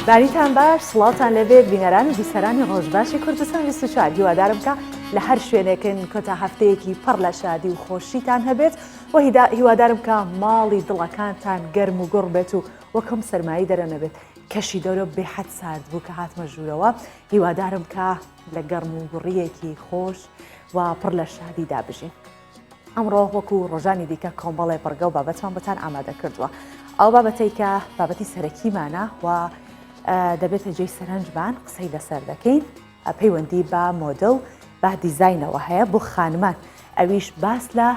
بانیتان باش سڵاتان لەبێ بینەران و بیسەرانی ڕۆژباشی کوردستان 24 هیوادارم کە لە هەر شوێنێکن کۆتا هەفتەیەکی پڕ لە شادی و خۆشیتان هەبێت و هیوادارم کە ماڵی دڵەکانتان گەرم و گوڕ بێت و وەکەم سەرمایی دەرە نەبێت کەشی دەورە بێحەد سارد بوو کە هاتمە ژوورەوە هیوادارم کە لە گەرم و گوڕیەکی خۆش و پڕ لە شادی دابژین. ئەمڕۆ وەکو ڕۆژانی دیکە کۆمبەڵێ بەرگە و بابەتمان بەتان ئامادە کردووە. ئەو بابەتەی کە بابەتی سەرەکیمانە و دەبێتە جێی سەرنجبان قسەی لەسەر دەکەین پەیوەندی بە مۆدڵ با دیزاینەوە هەیە بۆ خانمان ئەویش باس لە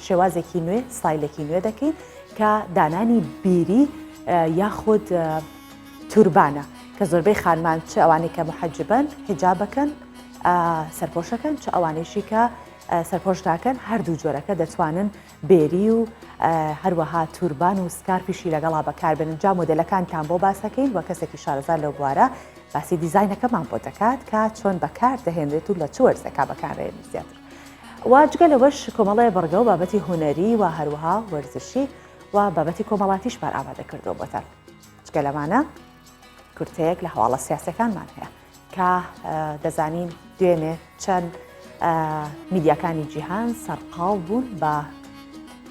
شێوازێکی نوێ سایلێکی نوێ دەکەین کە دانانی بیری یاخود توربانە کە زۆربەی خانمان چ ئەوانەی کە محەجبن حیجابەکەن سەرپۆشەکەن چ ئەوانەیشی کە سەرپۆشتاکەن هەردوو جۆرەکە دەتوانن بێری و هەروەها توربان و سکارپیشی لەگەڵا بەکاربێنن جا مۆدلەکانتان بۆ باسەکەین وە کەسێکی شارەزار لەو بوارە باسی دیزاینەکەمان بۆ دەکات کە چۆن بەکار دەهێنرێت و لە چ وەرزەکە بەکارێن زیاتر. واجگە لەوەش کۆمەڵەیە بەرگە و بابەتی هوەری و هەروەها وەرزشی و بابەتی کۆمەڵاتیش بار ئامادە کردەوە بۆتان. جگە لەمانە کورتەیەک لە هەواڵە سیاسەکانمان هەیە کە دەزانین دوێنێ چەند میدیاکانی جیهان سەرقاڵ بوون بە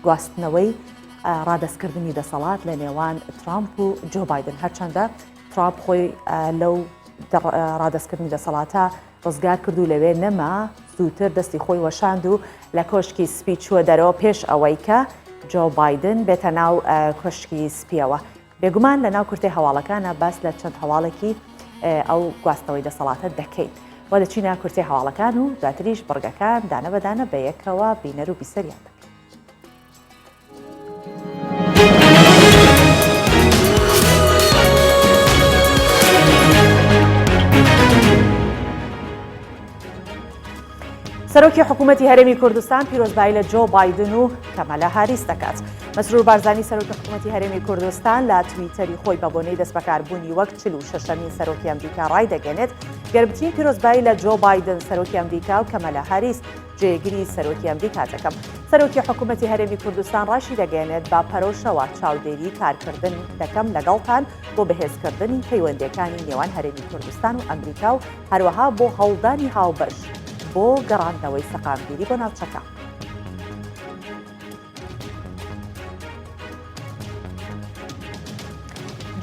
گواستنەوەی ڕادەستکردنی دەسەڵات لە نێوان ترامپ و جۆ بایدن هەرچەندە ترامپ خۆی لەو ڕادەستکردنی دەسەڵاتە ڕزگار کرد و لەوێ نەما زووتر دەستی خۆی وەشاند و لە کۆشکی سپی چووە دەرەوە پێش ئەوەی کە جۆ بایدن بێتە ناو کۆشکی سپیەوە. بێگومان لە ناو کورتەی هەواڵەکانە باس لە چەند هەواڵێکی ئەو گواستنەوەی دەسەڵاتە دەکەین. و دەچینە کورتەی هەواڵەکان و دواتریش بڕگەکان دانە بەدانە بە یەکەوە بینەر و بیسەریان دەکەن. سەرۆکی حکوومەتی هەرێمی کوردستان پیرۆزبایی لە جۆ بایدن و کەمەلا هاریس دەکات. مەسرور بارزانی سەرۆکی حکوومەتی هەرێمی کوردستان لە تویتەری خۆی بە بۆنەی دەستبەکاربوونی وەک 46مین سەرۆکی ئەمریکا ڕای دەگەنێت گەرمترین پیرۆزبایی لە جۆ بایدن سەرۆکی ئەمریکا و کەمەلا هاریس جێگیری سەرۆکی ئەمریکا دەکەم. سەرۆکی حکوومەتی هەرێمی کوردستان ڕاشی دەگەێنێت با پەرۆشەوە چاودێری کارکردن دەکەم لەگەڵتان بۆ بەهێزکردنی پەیوەندیەکانی نێوان هەرێمی کوردستان و ئەمریکا و هەروەها بۆ هەوڵدانی هاوبەش بۆ گەڕاندنەوەی سەقامگیری بۆ ناوچەکە.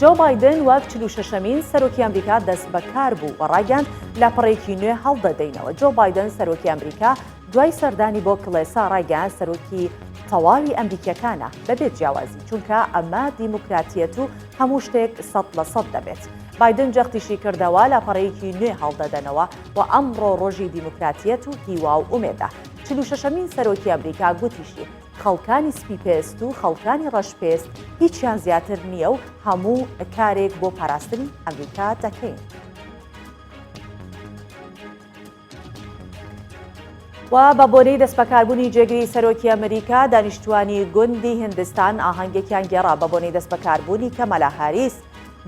جۆ بایدن وەک 46مین سەرۆکی ئەمریکا دەست بەکار بوو و ڕایگەاند لە پڕێکی نوێ هەڵدەدەینەوە. جۆ بایدن سەرۆکی ئەمریکا دوای سەردانی بۆ کڵێسا ڕایگەاند سەرۆکی تەواوی ئەمریکیەکانە بەبێت جیاوازی چونکە ئەمە دیموکراتیەت و هەموو شتێک 100% دەبێت. بایدن جەختیشی کردەوە لە پەڕەیەکی نوێ هەڵدەدەنەوە و ئەمڕۆ ڕۆژی دیموکراتیەت و هیوا و ئومێدە. 46مین سەرۆکی ئەمریکا گوتیشی خەڵکانی سپیپێست و خەڵکانی ڕەشپێست هیچیان زیاتر نییە و هەموو کارێک بۆ پاراستنی ئەمریکا دەکەین. و بە بۆنەی دەستبەکاربوونی جێگری سەرۆکی ئەمریکا دانیشتوانی گوندی هیندستان ئاهەنگێکیان گێڕا بە بۆنەی دەستبەکاربوونی کەمەلا هاریس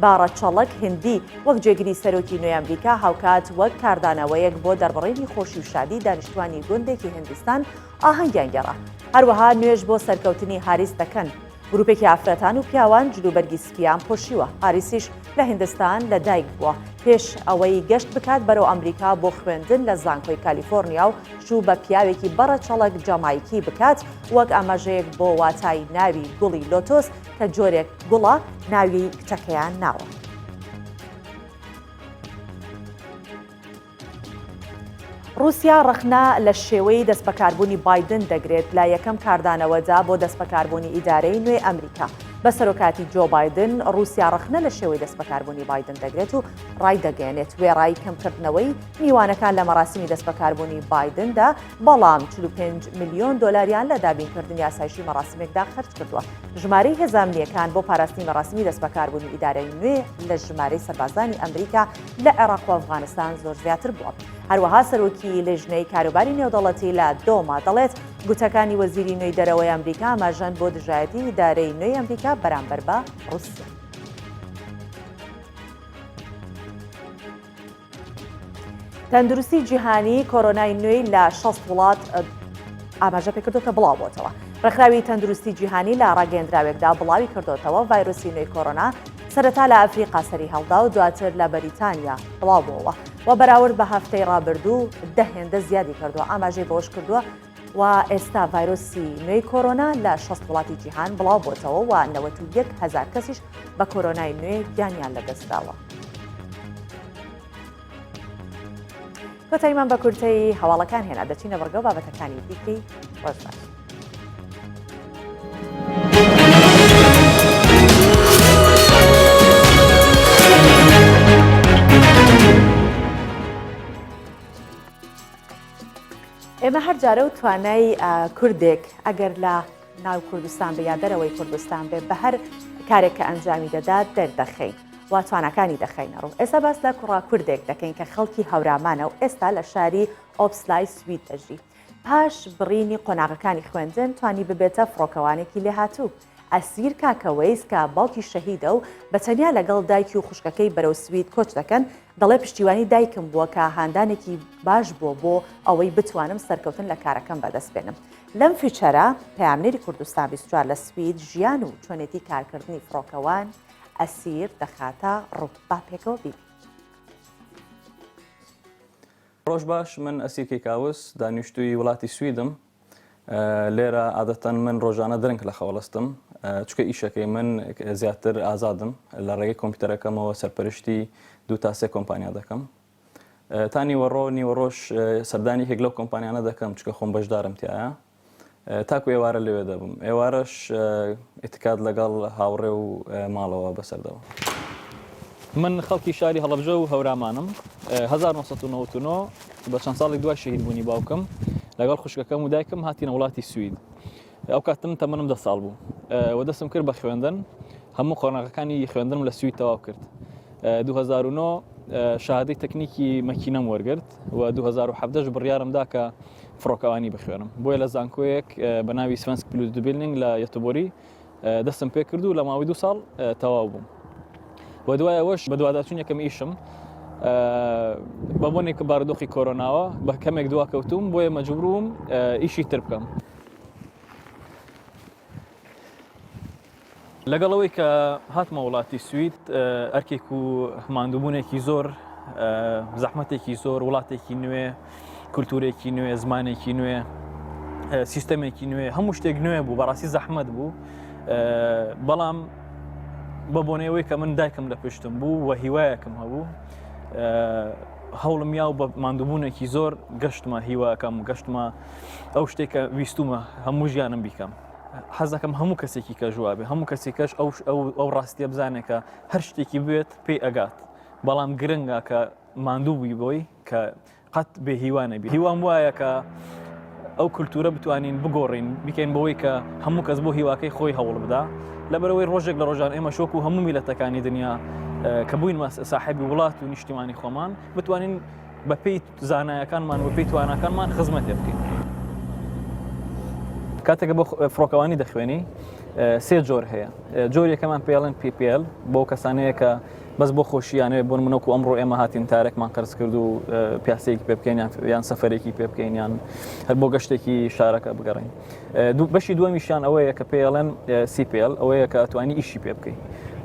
باڕەچەڵک هندی وەک جێگری سەرۆکی نوێی ئەمریکا هاوکات وەک کاردانەوەیەک بۆ دەربڕینی خۆشی و شادی دانیشتوانی گوندێکی هیندستان ئاهەنگیان گێڕا. هەروەها نوێژ بۆ سەرکەوتنی هاریس دەکەن. گروپێکی ئافرەتان و پیاوان جلوبەرگی سپیان پۆشیوە. هاریسیش لە هیندستان لە دایک بووە پێش ئەوەی گەشت بکات بەرەو ئەمریکا بۆ خوێندن لە زانکۆی کالیفۆرنیا و شوو بە پیاوێکی بەڕەچەڵک جامایکی بکات وەک ئاماژەیەک بۆ واتای ناوی گوڵی لۆتۆس کە جۆرێک گوڵە ناوی کچەکەیان ناوە. رووسیا ڕخنا لە شێوەی دەستبەکاربوونی بایدن دەگرێت لە یەکەم کاردانەوەدا بۆ دەستبەکاربوونی ئیدارەی نوێ ئەمریکا. بە سەرۆکاتی جۆ بایدن رووسیا ڕخنە لە شێوەی دەستبەکاربوونی بایدن دەگرێت و ڕای دەگەێنێت وێڕای کەمکردنەوەی میوانەکان لە مەراسیمی دەستبەکاربوونی بایدندا بەڵام 45 ملیۆن دۆلاریان لە دابینکردنی یاسایشی مەراسیمێکدا خەرج کردووە. ژمارەی هێزانمیەکان بۆ پاراستنی مەراسیمی دەستبەکاربوونی ئیدارەی نوێ لە ژمارەی سەربازانی ئەمریکا لە عێراق و ئەفغانستان زۆر زیاتر بووە. هەروەها سەرۆکی لێژنەی کاروباری نێودەوڵەتی لە دۆما دەڵێت گوتەکانی وەزیری نوێی دەرەوەی ئەمریکا ئاماژەن بۆ دژایەتی ئیدارەی نوێی ئەمریکا بەرامبەر بە رووسیا. تەندروستی جیهانی کۆرۆنای نوێی لە 6 وڵات ئاماژە پێکردوکە بڵاو بۆتەوە. ڕێکخراوی تەندروستی جیهانی لە ڕاگەیەندراوێکدا بڵاوی کردوتەوە ڤایرۆسی نوێی کۆرۆنا سەرەتا لە ئەفریقا سەری هەڵدا و دواتر لە بەریتانیا بڵاو بووەوە و بەراورد بە هەفتەی ڕابردوو 10 هێندە زیادی کردووە. ئاماژەی بەوەش کردووە و ئێستا ڤایرۆسی نوێی کۆرۆنا لە 6 وڵاتی جیهان بڵاو بۆتەوە و 91,000 کەسیش بە کۆرۆنای نوێ گیانیان لەدەستداوە. کۆتاییمان بە کورتەی هەواڵەکان هێنا دەچینە بەرگە و بابەتەکانی دیکەی ڕۆژ باش. ئێمە هەر جارە و توانای کوردێک ئەگەر لە ناو کوردستان بە یا دەرەوەی کوردستان بێ بە هەر کارێک کە ئەنجامی دەدات دەردەخەین و توانەکانی دەخەینەڕوو. ئێستا باس لە کوڕا کوردێک دەکەین کە خەڵکی هەورامانە و ئێستا لە شاری ئۆپسلای سوید دەژی. پاش بڕینی قۆناغەکانی خوێندن توانی ببێتە فڕۆکەوانێکی لێهاتوو. ئەسیر کاکەوەیس کە باوکی شەهیدە و بەتەنیا لەگەڵ دایکی و خوشکەکەی بەرەو سوید کۆچ دەکەن، دەڵێ پشتیوانی دایکم بووە کە هاندانێکی باش بووە بۆ ئەوەی بتوانم سەرکەوتن لە کارەکەم بەدەست بێنم. لەم فیچەرە پەیامنێری کوردستان 24 لە سوید ژیان و چۆنێتی کارکردنی فڕۆکەوان ئەسیر دەخاتە ڕووبا پێکەوە بیبی. ڕۆژ باش، من ئەسیر کەیکاوس دانیشتووی وڵاتی سویدم. لێرە عادەتەن من ڕۆژانە درنگ لە خەوڵستم چکە ئیشەکەی من زیاتر ئازادم لە ڕێگەی کۆمپیوتەرەکەمەوە سەرپەرشتی 2 تا 3 کۆمپانیا دەکەم. تا نیوەڕۆ نیوەڕۆژ سەردانیێک لەو کۆمپانیانە دەکەم چکە خۆم بەشدارم تایە تاکو ئێوارە لەوێ دەبم. ئێوارەش ئێتکات لەگەڵ هاوڕێ و ماڵەوە بەسەردەوە. من خەڵکی شاری هەڵەبجە و هەورامانم. 1999 بە چەند ساڵێک دوای شەهید بوونی باوکم لەگەڵ خوشکەکەم و دایکم هاتینە وڵاتی سوید. ئەو کاتم تەمەنم 10 ساڵ بوو و دەستم کرد بە خوێندن. هەموو قۆناغەکانی خوێندنم لە سوید تەواو کرد. 2009 شاهادەی تەکنیکی مەکینەم وەرگرت و 2017 بڕیارمدا کە فڕۆکەوانی بخوێنم. بۆیە لە زانکۆیەک بە ناوی سڤەنسک بلودبیلنینگ لە یەتۆبۆری دەستم پێ کرد و لە ماوەی 2 ساڵ تەواو بووم. و دوای ئەوەش بە دوواداچوون یەکەم ئیشم بە بۆنێک بارودۆخی کۆرۆناوە بە کەمێک دواکەوتوم، بۆیە مەجبوروم ئیشی تر بکەم. لەگەڵەوەی کە هاتمە وڵاتی سوید ئەرکێک و ماندووبوونێکی زۆر، زەحمەتێکی زۆر، وڵاتێکی نوێ، کولتورێکی نوێ، زمانێکی نوێ، سیستەمێکی نوێ، هەموو شتێک نوێ بوو، بەڕاستی زەحمەت بوو. بەڵام بە بۆنەوەی کە من دایکم لە پشتم بوو و هیوایەکم هەبوو، هەوڵم یاو بە ماندووبوونێکی زۆر گەشتمە هیواکەم، گەشتمە ئەو شتێک کە ویستومە هەموو ژیانم بیکەم. حەز دەکەم هەموو کەسێکی کە ژوا بێ، هەموو کەسێکەش ئەو ڕاستیە بزانێت کە هەر شتێکی بێت پێی ئەگات. بەڵام گرنگە کە ماندوو بووی بۆی کە قەت بێ هیوانە بی. هیوام وایە کە ئەو کولتورە بتوانین بگۆڕین، بیکەین بەوەی کە هەموو کەس بۆ هیواکەی خۆی هەوڵ بدا. لەبەرەوەی ڕۆژێک لە ڕۆژان ئێمە شۆک و هەموو میلەتەکانی دنیا کە بووین ساحێبی وڵات و نیشتیمانی خۆمان بتوانین بە پێی زانایەکانمان و پێی تواناکانمان خزمەتێ بکەین. کاتێکە بۆ فڕۆکەوانی دەخوێنی 3 جۆر هەیە. جۆر یەکەمان پێڵێن PPL بۆ کەسانەیە کە بەس بۆ خۆشییانەوە بۆ منەوەکو ئەمڕۆ ئێمە هاتین تارێکمان قەرز کرد و پیاسەیەکی پێ بکەین یان سەفەرێکی پێ بکەین یان هەر بۆ گەشتێکی شارەکە بگەڕین. بەشی دووەمیشیان ئەوەیە کە پێڵێن CPL، ئەوەیە کە توانی ئیشی پێ بکەین،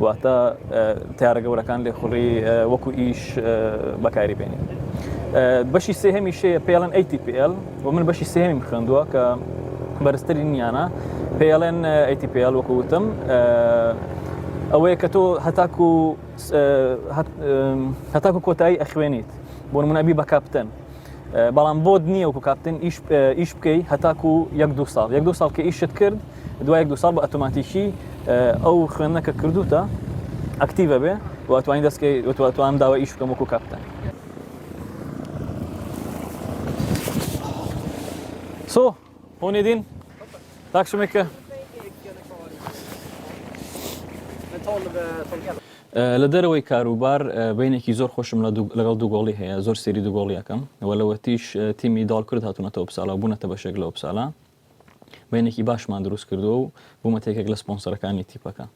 واتە تیارە گەورەکان لێ خوڕی وەکو ئیش بەکاری بێنین. بەشی سێهەمیشەیە پێڵێن ATPL و من بەشی سێهەمیم خوێندووە کە بەرزترین نیانە. پێڵێن ATPL وەکو وتم ئەوەیە کە تۆ هەتاکو کۆتایی ئەخوێنیت، بۆ نمونە بی بە کاپتن، بەڵام بۆ نییە وەکو کاپتن ئیش بکەی هەتاکو 1-2 ساڵ. 1-2 ساڵ کە ئیشت کرد، دوای 1-2 ساڵ بە ئۆتۆماتیکی ئەو خوێندنەکە کردوتە ئەکتیڤە بێ و ئەتوانی دەستکەی توانم داوای ئیش بکەم وەکو کاپتن. هوني دين تاك شو ميكا لدروي كاروبار بينك يزور خوشم لقال دو قولي هي زور سيري دو قولي أكم ولا وتيش تيمي دال كرد هاتونا تو بسالا بونا تبشكل لو بسالا بينك باش ما دروس كردو بوما تيك أجل سبونسر كاني تيبكا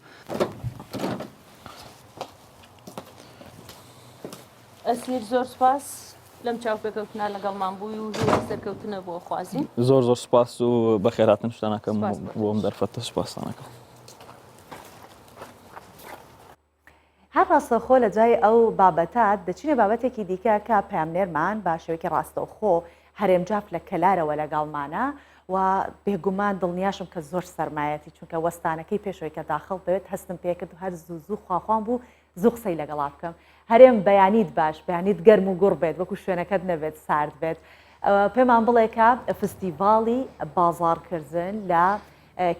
أسير زور سباس لەم چاوپێکەوتنا لەگەڵمان بووی و هیوای سەرکەوتنە بۆ خوازیین. زۆر سوپاس و بەخێرهاتن شتانەکەم بۆم دەرفەتە سوپاسانەکەم. هەر ڕاستەوخۆ لە جای ئەو بابەتات دەچینە بابەتێکی دیکە کە پامنێرمان بە شێوەیەکی ڕاستەوخۆ هەرێمجاف لە کەلارەوە لەگەڵمانە و بێگومان دڵنیاشم کە زۆر سەرمایەتی چونکە وەستانەکەی پێشەوەی کە داخڵ بێت هەستم پێکرد و هەر زوو خواخوام بوو زوو قسەی لەگەڵا بکەم. هەرێم بەیانیت باش بەیانیت گەرم و گوڕ بێت وەکو شوێنەکەت نەبێت سارد بێت. پێمان بڵێ کە فستیڤاڵی بازاڕکردن لە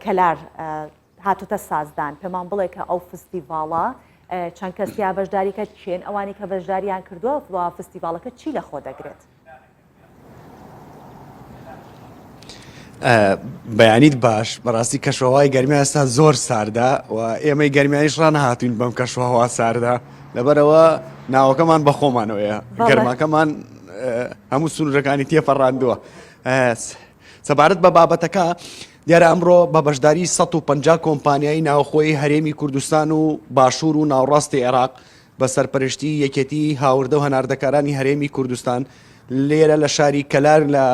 کەلار هاتوتە سازدان. پێمان بڵێ کە ئەو فستیڤاڵە چەند کەسیا بەشداریکە چێن ئەوانی کە بەشداریان کردووە و فستیڤاڵەکە چی لە خۆ دەگرێت؟ بەیانیت باش بەڕاستی کەشوهەوای گەرمیان ئێستا زۆر ساردا و ئێمەی گەرمیانیش ڕانەهاتوین بەم کەشوهەوا ساردا لەبەرەوە ناوەکەمان بە خۆمانەوەیە گەرماکەمان هەموو سنوورەکانی تێپەڕاندووە. سەبارەت بە بابەتەکە دیارە ئەمڕۆ بە بەشداری 150 کۆمپانیایی ناوخۆی هەرێمی کوردستان و باشوور و ناوڕاستی عێراق بە سەرپەرشتی یەکێتی هاوردە و هەناردەکارانی هەرێمی کوردستان لێرە لە شاری کەلار لە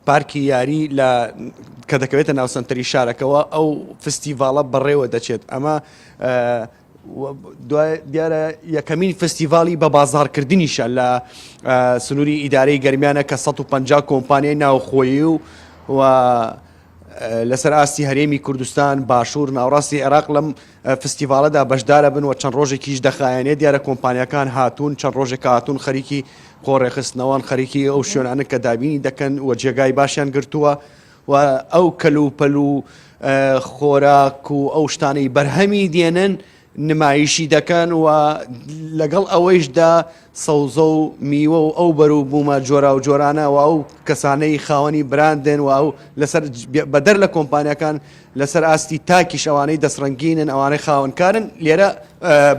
پارکی یاری کە دەکەوێتە ناوسەنتەری شارەکەەوە ئەو فستیڤاڵە بەڕێوە دەچێت. ئەمە دیارە یەکەمین فستیڤاڵی بە بازاڕکردنیشە لە سنووری ئیدارەی گەرمیانە کە 150 کۆمپانیای ناوخۆیی و لەسەر ئاستی هەرێمی کوردستان باشوور ناوڕاستی عێراق لەم فستیڤاڵەدا بەشدارە بن و چەند ڕۆژێکیش دەخایەنێت دیارە کۆمپانیەکان هاتوون چەند ڕۆژێک هاتوون خەریکی خۆڕێخستنەوەن خەریکی ئەو شوێنانە کە دابینی دەکەن و جێگای باشیان گرتووە و ئەو کەلوپەل و خۆراک و ئەو شتانەی بەرهەمی دێنن نمایشی دەکەن و لەگەڵ ئەوەیشدا سەوزە و میوە و ئەو بەرەو بوومە جۆرا و جۆرانە و ئەو کەسانەی خاوەنی براندن و ئەو لەسەر بەدەر لە کۆمپانیەکان لەسەر ئاستی تاکیش ئەوانەی دەسڕنگینن ئەوانەی خاوەنکارن لێرە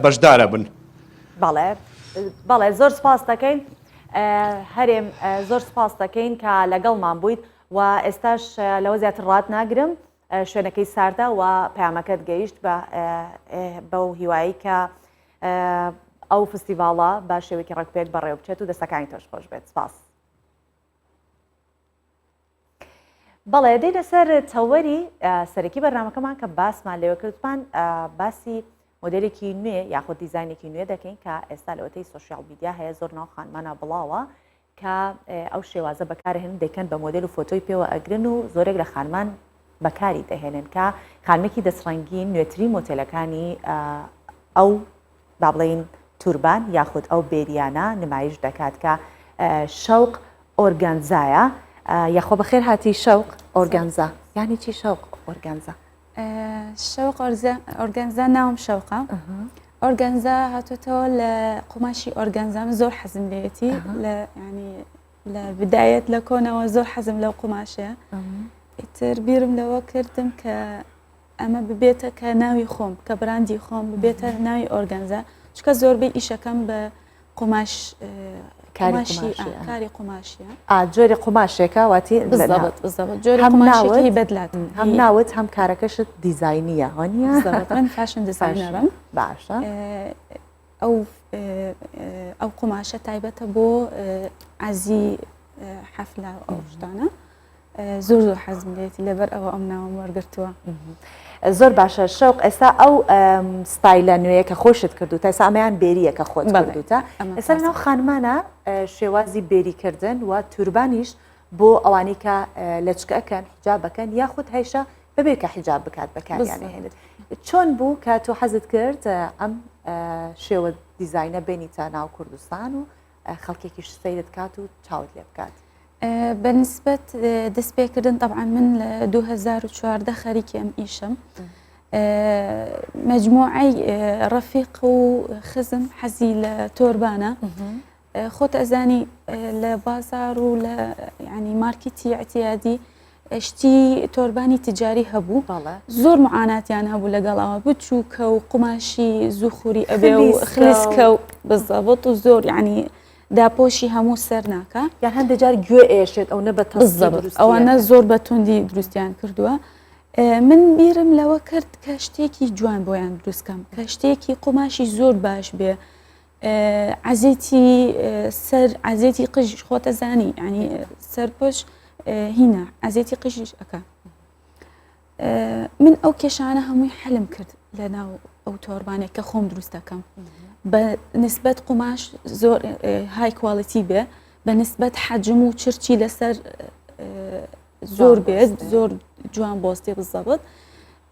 بەشدارە بن. بەڵێ زۆر سپاس دەکەین هەرێم زۆر سپاس دەکەین کە لەگەڵمان بوویت و ئێستاش لەوە زیاتر ڕات ناگرم شوێنەکەی ساردە و پەیامەکەت گەیشت بەو هیوایی کە ئەو فستیڤاڵە بە شێوەیەکی ڕێکپێک بەڕێوە بچێت و دەستەکانی تۆش خۆش بێت. سپاس. بەڵێ دەینە سەر تەوەری سەرەکی بەرنامەکەمان کە باسمان لێوە کردمان باسی مۆدلێکی نوێ یاخود دیزاینێکی نوێ دەکەین کە ئێستا لەوەتەی سوشیال میدیا هەیە زۆر ناو خانمانە بڵاوە کە ئەو شێوازە بەکارهێن دەکەن بە مۆدل و فۆتۆی پێوە ئەگرن و زۆرێک لە خانمان بەکاری دەهێنن کە خانمێکی دەستڕەنگین نوێترین مۆتێلەکانی ئەو با بڵێین توربان یاخود ئەو بێریانە نمایش دەکات کە شەوق ئۆرگانزایە یاخۆ بەخێر هاتی شەوق ئۆرگانزا یانی چی شەوق ئۆرگانزا؟ شەوق ئۆرگانزا ناوم شەوقە ئۆرگانزا هاتوێتەوە لە قوماشی ئۆرگانزام زۆر حەزم لێتی ینی لە بدایەت لە کۆنەوە زۆر حەزم لەو قوماشەیە ئیتر بیرم لەوە کردم کە ئەمە ببێتە کە ناوی خۆم کە براندی خۆم ببێتە ناوی ئۆرگانزا چکە زۆربەی ئیشەکەم بە قوماش کاری قوماشیە جۆری قوماشێکە واتی جۆری قوماشێکی بەدلات هەم ناوت هەم کارەکەشت دیزاینیە هەنیە من فاشن دیزاینەرم باشە ئەو قوماشە تایبەتە بۆ عەزی حەفلە ئەو شتانە زۆر زۆر حەزم لێتی لەبەر ئەوە ئەم ناوم وەرگرتووە. زۆر باشە شەوق ئێستا ئەو ستایلە نوێیە کە خۆشت کردو تا ئێستا ئەمەیان بێریە کە خۆت کردوتە ئێستا لەناو خانمانە شێوازی بێریکردن و توربانیش بۆ ئەوانی کە لەچکەکەن حیجاب بکەن یاخود هەیشە بەبێ کە حیجاب بکات بەکاریانهێنێت چۆن بوو کە تۆ حەزت کرد ئەم شێوە دیزاینە بێنیتە ناو کوردستان و خەڵکێکیش سەیرت کات و چاوت لێ بکات؟ بەنسبەت دەست پێکردن طبعا من لە 2014 خەریکی ئەم ئیشم مەجموعەی ڕەفیق و خزم حەزی لە تۆربانە خۆت ئەزانی لە بازار و لە ینی مارکتی اعتیادی شتی تۆربانی تجاری هەبوو زۆر معاناتیان هەبوو لەگەڵەوە بچووکە و قوماشی زووخوری ئەبێ و خلیسکە و بزەبط و زۆر ینی داپۆشی هەموو سەر ناکە یان هەندێک جار گوێ ئێشێت ئەو نەبە ئەوانە زۆر بەتوندی دروستیان کردووە. من بیرم لەوە کرد کە شتێکی جوان بۆیان دروستکەم کە شتێکی قوماشی زۆر باش بێ عزيتي سر عزيتي قش خوت زاني يعني سر بوش هنا عزيتي قش أكا من أو كشانة هم حلم كرد لنا أو تورباني كخوم دروستكم بنسبة قماش زور هاي كواليتي به بنسبة حجم وشرشي لسر زور بيت زور جوان بوستي بالضبط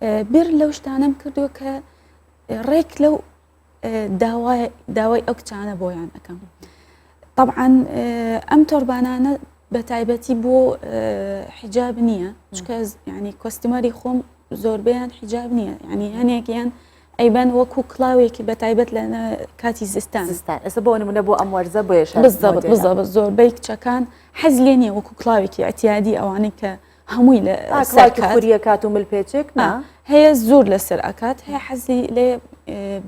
بير لو اشتانم كردو ك ريك لو داوای ئەو کچانە بۆیان ئەەکەم. طبعاً ئەم تۆربانانە بەتایبەتی بۆ حیجاب نییە چکە ینی کۆستیمەری خۆم زۆربیان حیجاب نییە ینی هەنێکیان ئەیبەن وەکو کڵاوێکی بەتایبەت لە کاتی زستان ئێستا بۆ نمونە بۆ ئەم وەرزە بۆیش بزەبت زۆربەی کچەکان حەز لێ نییە وەکو کڵاوێکی ئەتیادی ئەوانەی کە هەمووی لە خوریە کات و ملپێچێک هەیە زۆر لەسەر ئەکات هەیە حەزی لێ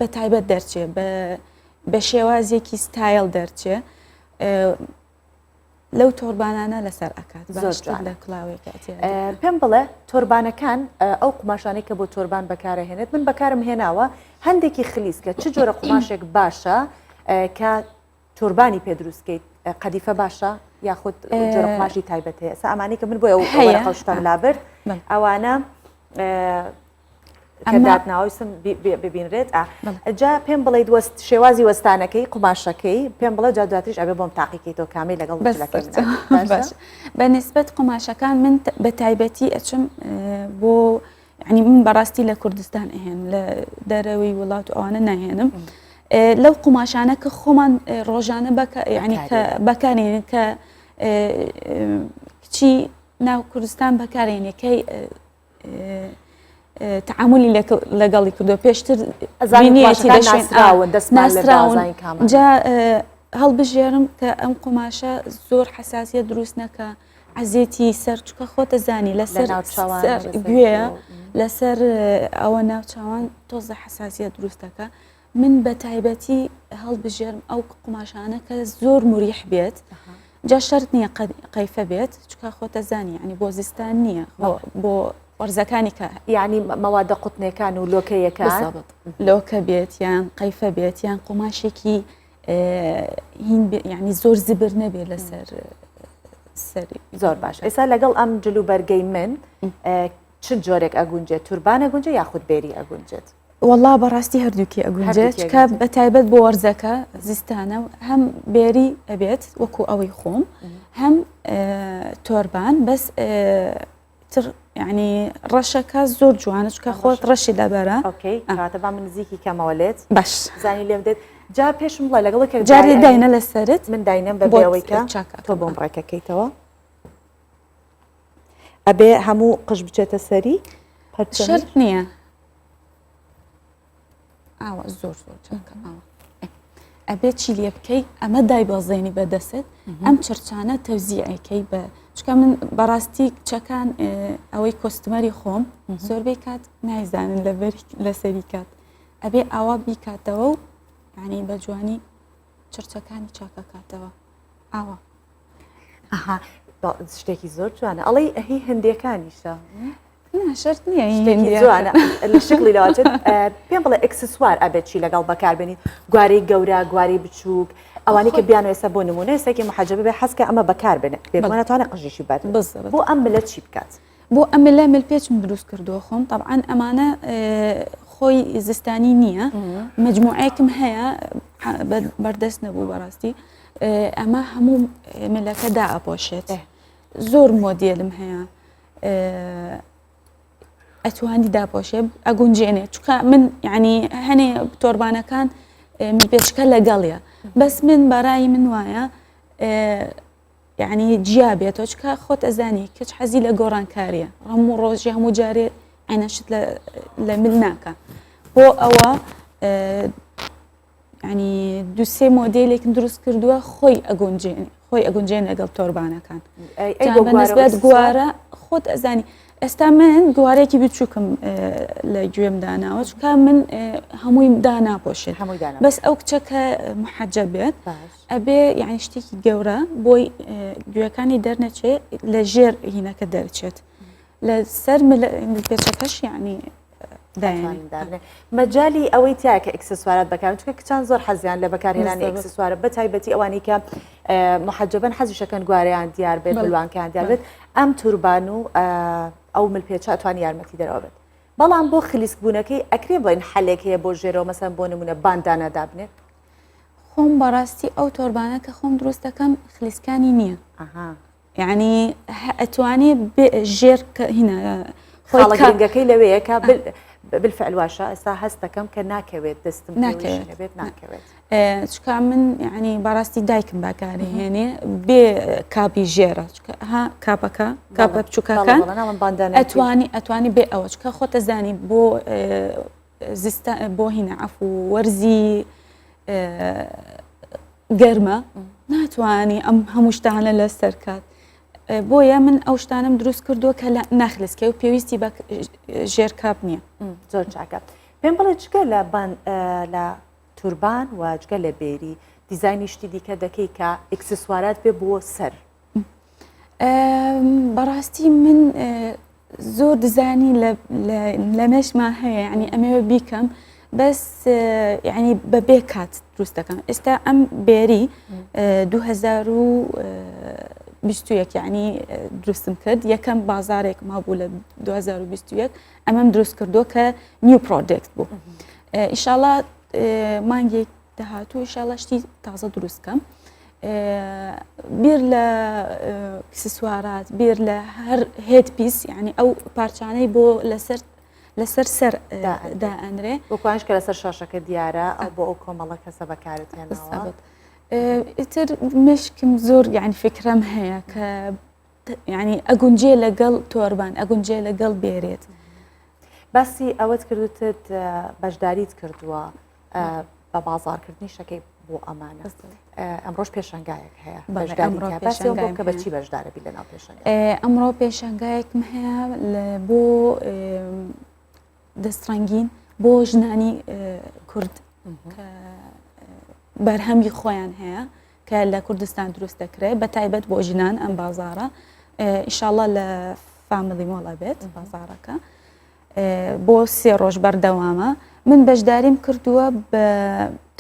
بەتایبەت دەرچێ بە شێوازێکی ستایل دەرچێ لەو تۆربانانە لەسەر ئەکات لە کڵاوێکی پێم بڵێ تۆربانەکان ئەو قماشانەی کە بۆ تۆربان بەکارەهێنێت من بەکارم هێناوە هەندێکی خلیسکە چ جۆرە قماشێک باشە کە تۆربانی پێ دروستکەیت قەدیفە باشە یاخود جۆرە قماشی تایبەت هەیە ئەمانی کە من بۆ ئەو خەوشتم لابرد ئەوانە کەداتناویستم ببینرێت جا پێم بڵێ وەست شێوازی وەستانەکەی قماشەکەی پێم بڵێ جا دواتریش ئەبێ بۆم تاقیکەیتەوە کامی لەگەڵ باش بە نسبەت قماشەکان من بە تایبەتی ئەچم بۆ ینی من بەڕاستی لە کوردستان ئەهێن لە دەرەوەی وڵات و ئەوانە ناهێنم لەو قماشانە کە خۆمان ڕۆژانە ینی بەکارێنێن کە کچی ناو کوردستان بەکارێنێکەی تعاملی لەگەڵی کردو پێشتر ناسراون جا هەڵبژێرم کە ئەم قماشە زۆر حساسیت دروست نەکە عزیێتی سەر چکە خۆتە زانی لەسەر گوێە لەسەر ئەوە ناوچاوان تۆزە حساسیت دروستەکە من بە تایبەتی هەڵبژێرم ئەو قماشانە کە زۆر مریح بێت جا شەرت نییە قەیفە بێت چکە خۆتە زانی ینی بۆ زستان نییە بۆ وەرزەکانی کە یعنی مەوادە قوتنەکان و لۆکەیەکان لۆکە بێت یان قەیفە بێت یان قماشێکی ینی زۆر زبر نەبێت لەسەر سەری زۆر باش ئێستا لەگەڵ ئەم جلوبەرگەی من چ جۆرێک ئەگونجێت توربان ئەگونجێت یاخود بێری ئەگونجێت وەڵا بەڕاستی هەردووکی ئەگونجێت کە بە تایبەت بۆ وەرزەکە زستانە هەم بێری ئەبێت وەکو ئەوەی خۆم هەم تۆربان بەس ینی ڕەشەکە زۆر جوانە چکە خۆت ڕەشی لەبەرە کاتەبا من نزیکی کەمەوەلێت باش زانی لێم دێت جا پێشم بڵێ لەگەڵ جاری داینە لەسەرت من داینەم بە بێەوەی کە تۆ بۆم ڕێکەکەیتەوە ئەبێ هەموو قش بچێتە سەری شەرت نییە ئاوە زۆر زۆر ئەبێت چی لێ بکەی ئەمە دای بەزێنی بەدەست ئەم چرچانە تەوزیعەکەی بە چکە من بەڕاستی کچەکان ئەوەی کۆستمەری خۆم زۆربەی کات نایزانن لە سەری کات ئەبێ ئاوا بیکاتەوە و ینی بە جوانی چرچەکانی چاکە کاتەوە ئاوە شتێکی زۆر جوانە ئەڵێ هی هەندێکانیشە شەرت نییە جوانە لە شکلی لەواتێت پێم بڵێ ئەکسسوار ئەبێت چی لەگەڵ بەکاربێنیت گوارەی گەورە گواری بچووک ئەوانەی کە بیان ێستا بۆ نمونە ئێستاکی محەجەبە بێ حەزکە ئەمە بەکاربێنێت بێتوانێت قژیشی بات بۆ ئەم ملە چی بکات بۆ ئەم ملە ملپێچم دروست کردووە خۆم طبعاً ئەمانە خۆی زستانی نییە مجموعەیەکم هەیە بەردەست نەبوو بەڕاستی ئەمە هەموو ملەکە دائەپۆشێت زۆر مۆدیلم هەیە ئەتوانی داپۆشێ ئەگونجێنێ چکە من ینی هەنێ تۆربانەکان پێچکە لەگەڵیە بەس من بەڕایی من وایە ینی جیا بێتەوە چکە خۆت ئەزانی کەچ حەزی لە گۆڕانکاریە هەموو ڕۆژی هەموو جارێ عینەشت لە مل ناکە بۆ ئەوە ینی دووسێ مۆدیلێکم دروست کردووە خۆی ئەگونجێن لەگەڵ تۆربانەکان بەنسبەت گوارە خۆت ئەزانی ئێستا من گوارێکی بچووکم لە گوێم داناوە چکە من هەمووی داناپۆشێت بەس ئەو کچەکە محەجە بێت ئەبێ یعنی شتێکی گەورە بۆی گوێەکانی دەرنەچێت لە ژێر هینەکە دەرچێت لە سەر پێچەکەش یعنی داینی مەجای ئەوەی تایە کە ئەکسسوارات بەکار چکە کچان زۆر حەزیان لە بەکارهێنانی بالضبط. ئەکسسوارە بە تایبەتی ئەوانی کە محەجبن حەزیشەکەن گوارەیان دیار بێت بلوانکیان دیار بێت ئەم توربان و ئەو ملپێچە ئەتوانی یارمەتی دەرەوە بێت بەڵام بۆ خلیسکبوونەکەی ئەکرێ بڵین حەلێک هەیە بۆ ژێرەوە مەسەن بۆ نمونە باندانە دابنێت خۆم بەڕاستی ئەو تۆربانە کە خۆم دروست دەکەم خلیسکانی نییە یعنی ئەتوانێ ژێر هینە خاڵەکەی لەوەیە کە بالفعل واشە ئێستا هەست دەکەم کە ناکەوێت دەستم ناکەوێت ناکەوێت چکە من ینی بەڕاستی دایکم باکاری هێنێ بێ کاپی ژێرە ها کاپەکە کاپە بچووکەکان ئەتوانی بێ ئەوە چکە خۆتە زانی بۆ بۆ هینە عەفو وەرزی گەرمە ناتوانانی ئەم هەموو شتانە لەسەر کات بۆیە من ئەو شتانم دروست کردووە کە ناخلسکە و پێویستی بە ژێر کاپ نییە زۆر چاکە پێم بڵێ چگە لە توربان و جگە لە بێری دیزایانی شتی دیکە دەکەی کە ئەکسسوارات بێ بۆ سەر بەڕاستی من زۆر دزانی لە مێشمان هەیە ینی ئەمەوە بیکەم بەس ینی بەبێ کات دروست دەکەم ئێستا ئەم بێری 2021 ینی دروستم کرد یەکەم بازارێک مابوو لە 2021 ئەمەم دروست کردو کە نیو پرۆدکت بوو ئیشاڵڵا مانگێک داهاتوو ئیشاڵڵا شتی تازە دروستکەم بیر لە ئەکسسوارات بیر لە هەر هێت پیس ینی ئەو پارچانەی بۆ لەسەر سەر دائەنرێ بۆکوانش کە لەسەر شاشەکە دیارە ئەو بۆ ئەو کۆمەڵە کەسە بەکارت هێناوە ئیتر مشکم زۆر یعنی فکرم هەیە کە ینی ئەگونجێ لەگەڵ تۆربان ئەگونجێ لەگەڵ بێرێت باسی ئەوەت کردوتت بەشداریت کردووە بە بازارکردنی شەکەی بۆ ئەمانە ئەمڕۆژ پێشنگایەک هەیە بەشداریکە بەچی بەشدارەبی لەناو پێشنگ ئەمڕۆ پێشنگایەکم هەیە بۆ دەستڕەنگین بۆ ژنانی کورد کە بەرهەمی خۆیان هەیە کە لە کوردستان دروست دەکرێت بە تایبەت بۆ ژنان ئەم بازارە ئیشاڵڵا لە فامیلی مۆڵە بێت بازارەکە بۆ 3 ڕۆژ بەردەوامە من بەشداریم کردووە بە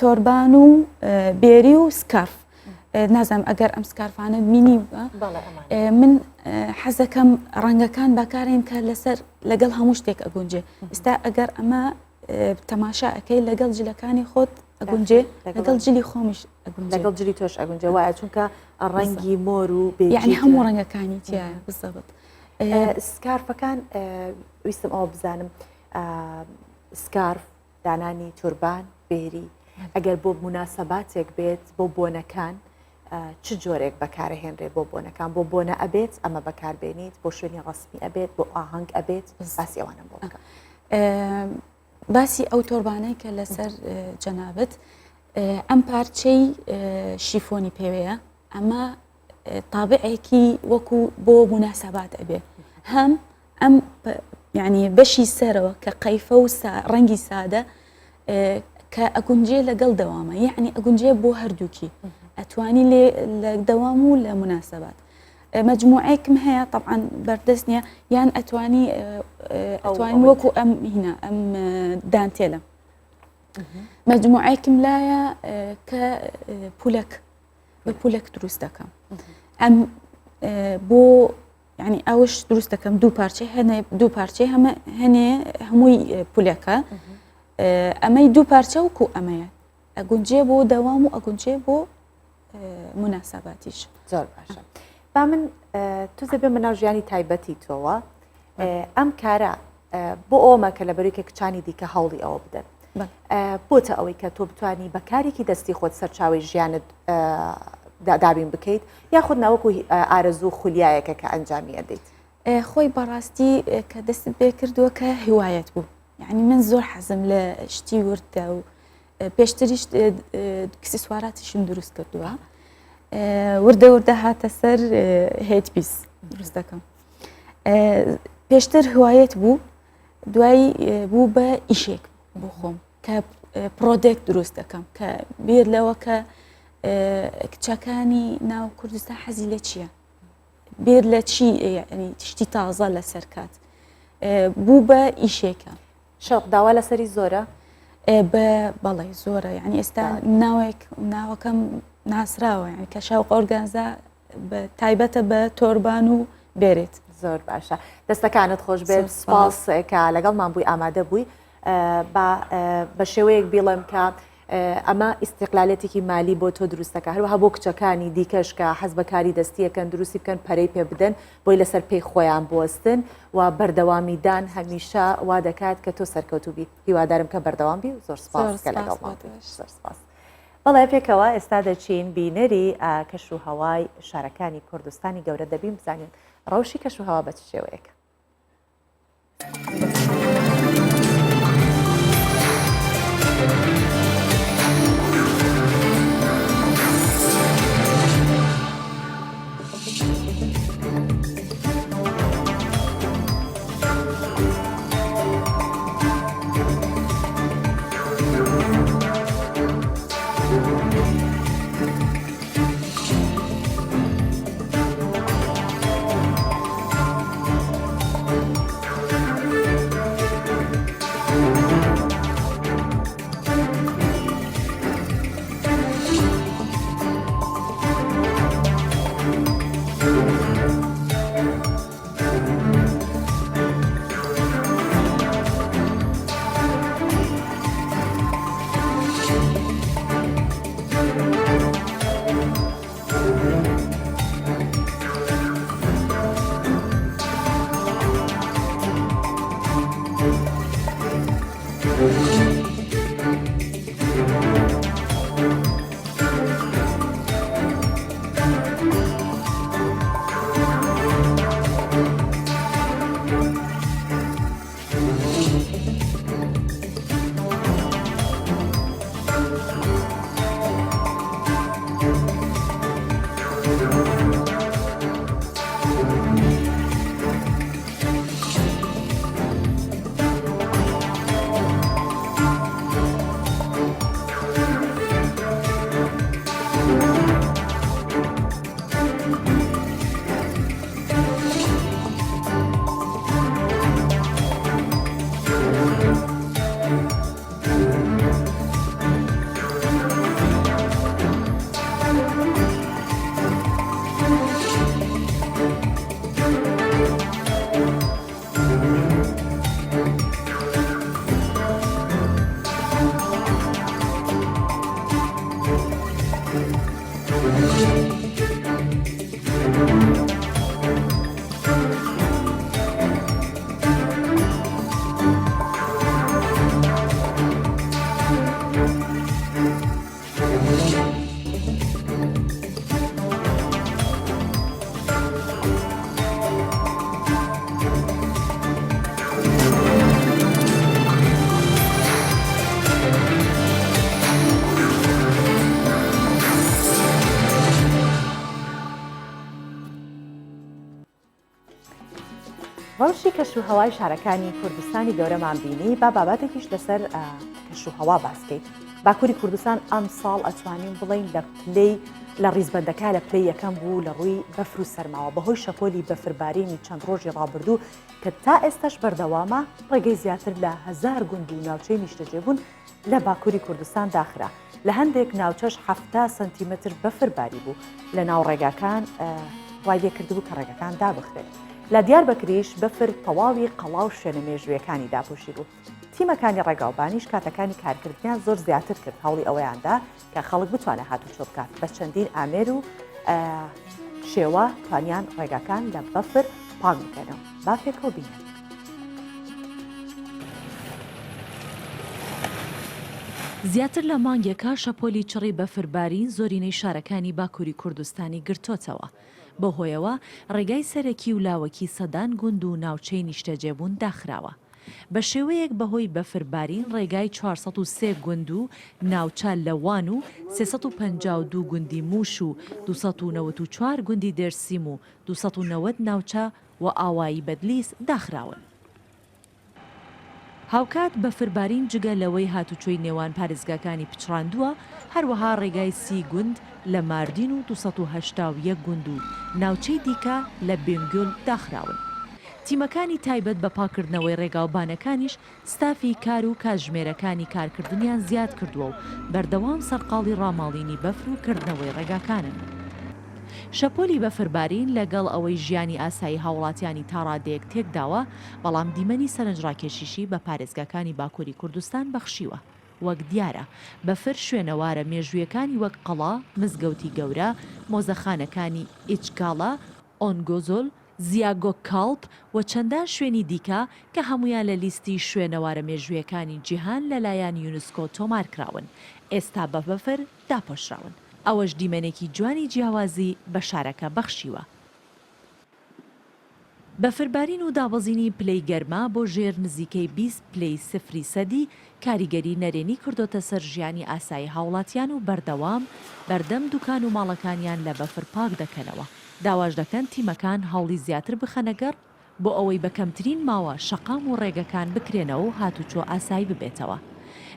تۆربان و بێری و سکارف نازانم ئەگەر ئەم سکارفانە بینی من حەزەکەم ڕەنگەکان بەکارین کە لەسەر لەگەڵ هەموو شتێک ئەگونجێ ئێستا ئەگەر ئەمە تەماشا ئەەکەی لەگەڵ جلەکانی خۆت ئەگونجێ لەگەڵ جلی خۆمیش لەگەڵ جلی تۆش ئەگونجێ وایە چونکە ڕەنگی مۆر و یعنی هەموو ڕەنگەکانی تایە بزەبت سکارفەکان ویستم ئەوە بزانم سکارف دانانی توربان بێری ئەگەر بۆ مناسەباتێک بێت بۆ بۆنەکان چ جۆرێک بەکارهێنرێت بۆ بۆنەکان بۆ بۆنە ئەبێت ئەمە بەکاربێنیت بۆ شوێنی ڕسمی ئەبێت بۆ ئاهەنگ ئەبێت باسی ئەوانە بۆ بکە باسی ئەو تۆربانەی کە لەسەر جەنابەت ئەم پارچەی شیفۆنی پێوەیە ئەمە تابعێکی وەکو بۆ مناسەبات ئەبێ هەم ئەم یعنی بەشی سەرەوە کە قەیفە و ڕەنگی سادە کە ئەگونجێ لەگەڵ دەوامە یعنی ئەگونجێ بۆ هەردووکی ئەتوانی لە دەوام و لە مناسەبات مجموعەیەکم هەیە طبعاً بەردەست نییە یان ئەتوانی وەکو ئەم هینە ئەم دانتێلە مجموعەیەکم لایە کە پولەک بە پولەک دروست دەکەم ئەم بۆ ینی ئەوش دروست دەکەم دوو پارچەی هەنێ هەمووی پولەکە ئەمەی دوو پارچە وکو ئەمەیە ئەگونجێ بۆ دەوام و ئەگونجێ بۆ مناسەباتیش زۆر باشە با من تو دەبێ مناو ژیانی تایبەتی تۆوە ئەم کارە بۆ ئەومە کە لە بەرویکە کچانی دیکە هەوڵی ئەوە بدەن بۆتە ئەوەی کە تۆ بتانی بەکارێکی دەستی خۆت سەرچاوی ژیانت دابین بکەیت یاخود ناوەکو ئارەزوو خولیایەکە کە ئەنجامی ئەدەیت خۆی بەڕاستی کە دەست پێ کردووە کە هیوایەت بوو یعنی من زۆر حەزم لە شتی وردە و پێشتریش ئەکسسواراتیشم دروست کردووە وردە هاتە سەر هێت پیس دروست دەکەم پێشتر هیوایەت بوو دوایی بوو بە ئیشێک بۆ خۆم کە پرۆدکت دروست دەکەم کە بیر لەوە کە کچەکانی ناو کوردستان حەزی لە چییە بیر لە چی ینی شتی تازە لەسەر کات بوو بە ئیشێکە شەوق داوا لەسەری زۆرە بەڵێ زۆرە یعنی ئێستا ناوەکەم ناسراوە یعنی کە شەوق ئۆرگانزا تایبەتە بە تۆربان و بێرێت زۆر باشە دەستەکانت خۆش بێت سپاس کە لەگەڵمان بووی ئامادە بووی بە شێوەیەک بیڵێم کە ئەمە ئیستیقلالەتێکی مالی بۆ تۆ دروستەکە هەروەها بۆ کچەکانی دیکەش کە حەز بەکاری دەستیەکەن دروستی بکەن پەرەی پێ بدەن بۆی لەسەر پێی خۆیان بوەستن و بەردەوامیدان هەمیشە وا دەکات کە تۆ سەرکەوتوبی هیوادارم کە بەردەوام بی و زۆر سپاس کە لەگەڵمان زۆر سپاس بەڵێ پێکەوە ئێستا دەچین بینەری کەش و هەوای شارەکانی کوردستانی گەورە دەبین بزانین ڕەوشی کەش و هەوا بە چ شێوەیەکە ڕەوشی کەش و هەوای شارەکانی کوردستانی گەورەمان بینی با بابەتێکیش لەسەر کەش و هەوا باسکەیت باکووری کوردستان ئەم ساڵ ئەتوانین بڵین لە پلەی لە ڕیزبەندەکە لە پلەی یەکەم بوو لە ڕووی بەفر و سەرماوە بەهۆی شەپۆلی بەفربارینی چەند ڕۆژی ڕابردوو کە تا ئێستاش بەردەوامە ڕێگەی زیاتر لە 1000 گوند و ناوچەی نیشتەجێبوون لە باکووری کوردستان داخرا لە هەندێک ناوچەش 70 سنتیمتر بەفرباری بوو لە ناو ڕێگاکان وای لێکردبوو کە ڕێگەکان دابخرێت لە دیاربەکریش بەفر تەواوی قەڵا و شوێنە مێژوویەکانی داپۆشی بوو تیمەکانی ڕێگاوبانیش کاتەکانی کارکردیان زۆر زیاتر کرد هەوڵی ئەوەیاندا کە خەڵک بتوانێت هاتوچۆ بکات بە چەندین ئامێر و شێوە توانیان ڕێگاکان لە بەفر پاک بکەنەوە با پێکەوە بینێن زیاتر لە مانگێکە شەپۆلی چڕی بەفربارین زۆرینەی شارەکانی باکووری کوردستانی گرتوتەوە بەهۆیەوە ڕێگای سەرەکی و لاوەکی سەدان گوند و ناوچەی نیشتەجێبوون داخراوە بە شێوەیەک بەهۆی بەفربارین ڕێگای 403 گوند و ناوچە لەوان و 352 گوندی موش و 294 گوندی دێرسیم و 290 ناوچە و ئاوایی بەدلیس داخراون. هاوکات بەفربارین جگە لەوەی هاتوچۆی نێوان پارێزگاکانی پچڕاندووە هەروەها ڕێگای 30 گوند لە ماردین و 281 گوند و ناوچەی دیکە لە بێنگۆل داخراون. تیمەکانی تایبەت بە پاکردنەوەی ڕێگاوبانەکانیش ستافی کار و کاتژمێرەکانی کارکردنیان زیاد کردووە و بەردەوام سەرقاڵی ڕاماڵینی بەفر و کردنەوەی ڕێگاکانن. شەپۆلی بەفربارین لەگەڵ ئەوەی ژیانی ئاسایی هاوڵاتیانی تا ڕادەیەک تێکداوە، بەڵام دیمەنی سەرنجڕاکێشیشی بە پارێزگاکانی باکووری کوردستان بەخشیوە. وەک دیارە بەفر شوێنەوارە مێژوویەکانی وەک قەڵا، مزگەوتی گەورە، مۆزەخانەکانی ئیچگاڵا، ئۆنگۆزۆل، زیاگۆ کاڵپ و چەندان شوێنی دیکە کە هەمویان لە لیستی شوێنەوارە مێژوویەکانی جیهان لەلایەن یونسکۆ تۆمارکراون، ئێستا بە بەفر داپۆشراون. ئەوەش دیمەنێکی جوانی جیاوازی بە شارەکە بەخشیوە. بەفربارین و دابەزینی پلەی گەرما بۆ ژێر نزیکەی 20 پلەی سفری سەدی کاریگەری نەرێنی کردۆتە سەر ژیانی ئاسایی هاوڵاتیان و بەردەوام بەردەم دوکان و ماڵەکانیان لە بەفر پاک دەکەنەوە. داواش دەکەن تیمەکان هەوڵی زیاتر بخەنەگەڕ بۆ ئەوەی بە کەمترین ماوە شەقام و ڕێگەکان بکرێنەوە و هاتوچۆ ئاسایی ببێتەوە.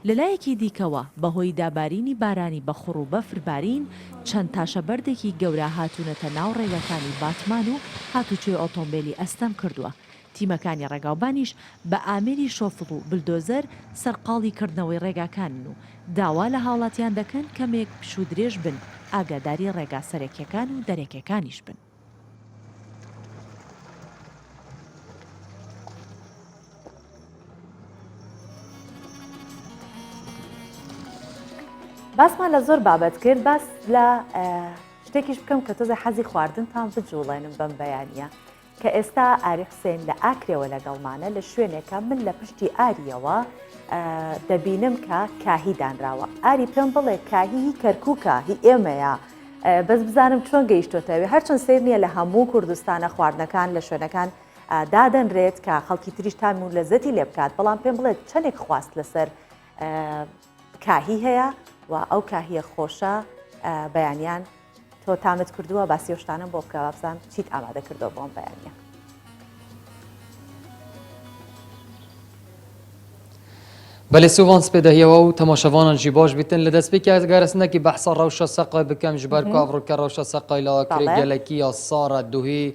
لەلایەکی دیکەوە بەهۆی دابارینی بارانی بەخوڕ و بەفربارین چەند تاشەبەردێکی گەورە هاتوونەتە ناو ڕێگەکانی باتمان و هاتوچۆی ئۆتۆمبیلی ئەستەم کردووە. تیمەکانی ڕێگاوبانیش بە ئامێری شۆفڵ و بلدۆزەر سەرقاڵی کردنەوەی ڕێگاکانن و داوا لە هاوڵاتیان دەکەن کەمێک پشوو درێژ بن، ئاگاداری ڕێگا سەرەکیەکان و دەرەکیەکانیش بن. باسمان لە زۆر بابەت کرد، باس لە شتێکیش بکەم کە تۆزە حەزی خواردنتان بجوڵێنم بەم بەیانیە کە ئێستا ئاری حسێن لە ئاکرێەوە لەگەڵمانە لە شوێنێکە من لە پشتی ئاریەوە دەبینم کە کاهی دانراوە. ئاری پێم بڵێ کاهی کەرکووکە هی ئێمەیە، بەس بزانم چۆن گەیشتۆتەوێ. هەرچەند سیر نییە لە هەموو کوردستانە خواردنەکان لە شوێنەکان دادەنرێت کە خەڵکی تریش تام و لەزەتی لێ بکات، بەڵام پێم بڵێت چەندێک خواست لەسەر کاهی هەیە و ئەو کاهیە خۆشە بەیانیان تۆ تامت کردووە باسی شتانم بۆ بکە بزان چیت ئامادە کردەوە بۆم بەیانیە. بەێ سوڤان سپێدەهیەوە و تەماشەوانان ژی باش بیتن لە دەستپێکی گەرەسنەکی بەحسا ڕەوشە سەقای بکەم ji ber کاڤڕکە ڕەوشە سەقای لاکرێ gelekî ya sara duhê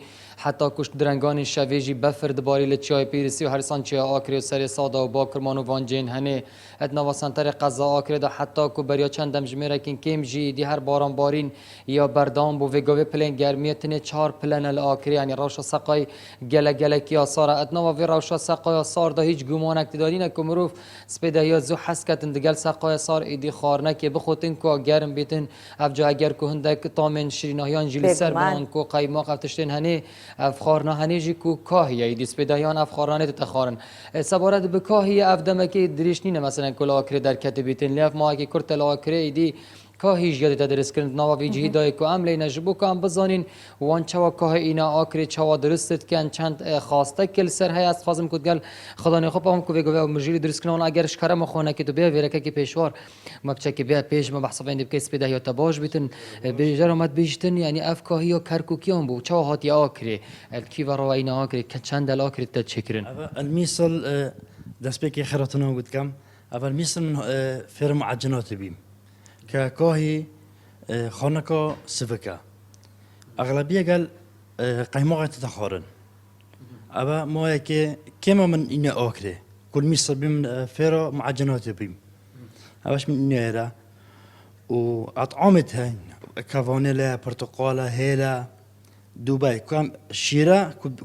heta kuş direnganên şevê jî befir dibarî li çiyayê pêrîsî û herisan çiya Akirê û serê sada û bakirman û vancên henê et nava senterê qeza Akirê de heta ku beriya çend demjimêrekên kêm jî dî her baranbarîn ya berdam bû vêgavê pilên germiyê tinê 4 pilene li Akirê yanî rewşa seqay gelekî ya sara et nava vê rewşa seqaya sar da hiç gumanek didadîne ku mirov spêdehiya zû hes ketin digel seqaya sar êdî xwarinekê bixwetin ku germ bêtin ev ca eger ku hindek tamên şîrînahiyan jî li ser binan ku qaymaq ev tiştên henê ev xwarina henê jî ku kahiye êdî spêdehiyan ev xwaranê dite xwarin sebaret bi kahiye ev demekê dirêj nîne meselen ku li Akirê derketê bîtin lê ev mahekê Kurd li Akirê êdî kahî ji yadê te diristkirin nava vê cihî dayê ku em lêne ji bo ku em bizanîn wan çawa kahê îna Akirê çawa dirist dikin çend xastekê li ser heye ez dixwazim ku gel xelanê xwe pam ku vêgavê ew mijîlî diristkirin wan eger ji kerema xwanekê tu bêye vêrekekî pêşwar me biçekê bêye pêş me behsevên dê bikê spêdehiya te baş bîtin bêjera me bêjtin yanî ev kahiya kerkûkiyan bû çawa hatiye Akirê kî ve rawa îna Akirê çend el Akirê te çêkirin الميصل دەستپێکی خێرەتنەوە گوتکەم ئەڤەر میسل من فێرە معجناتە بیم کە کۆهی خۆنەکە سڤەکە ئەغلبیە گەل قەیماغێتە دەخۆرن ئەوە مایەکێ کێمە من ئینە ئۆکرێ کول میسل بیم فێرە معجناتە بیم ئەوەش من ئینێرە و ئەطعامت هەین کەڤانێ لە پرتقالە هێلە دووبای کام شیرە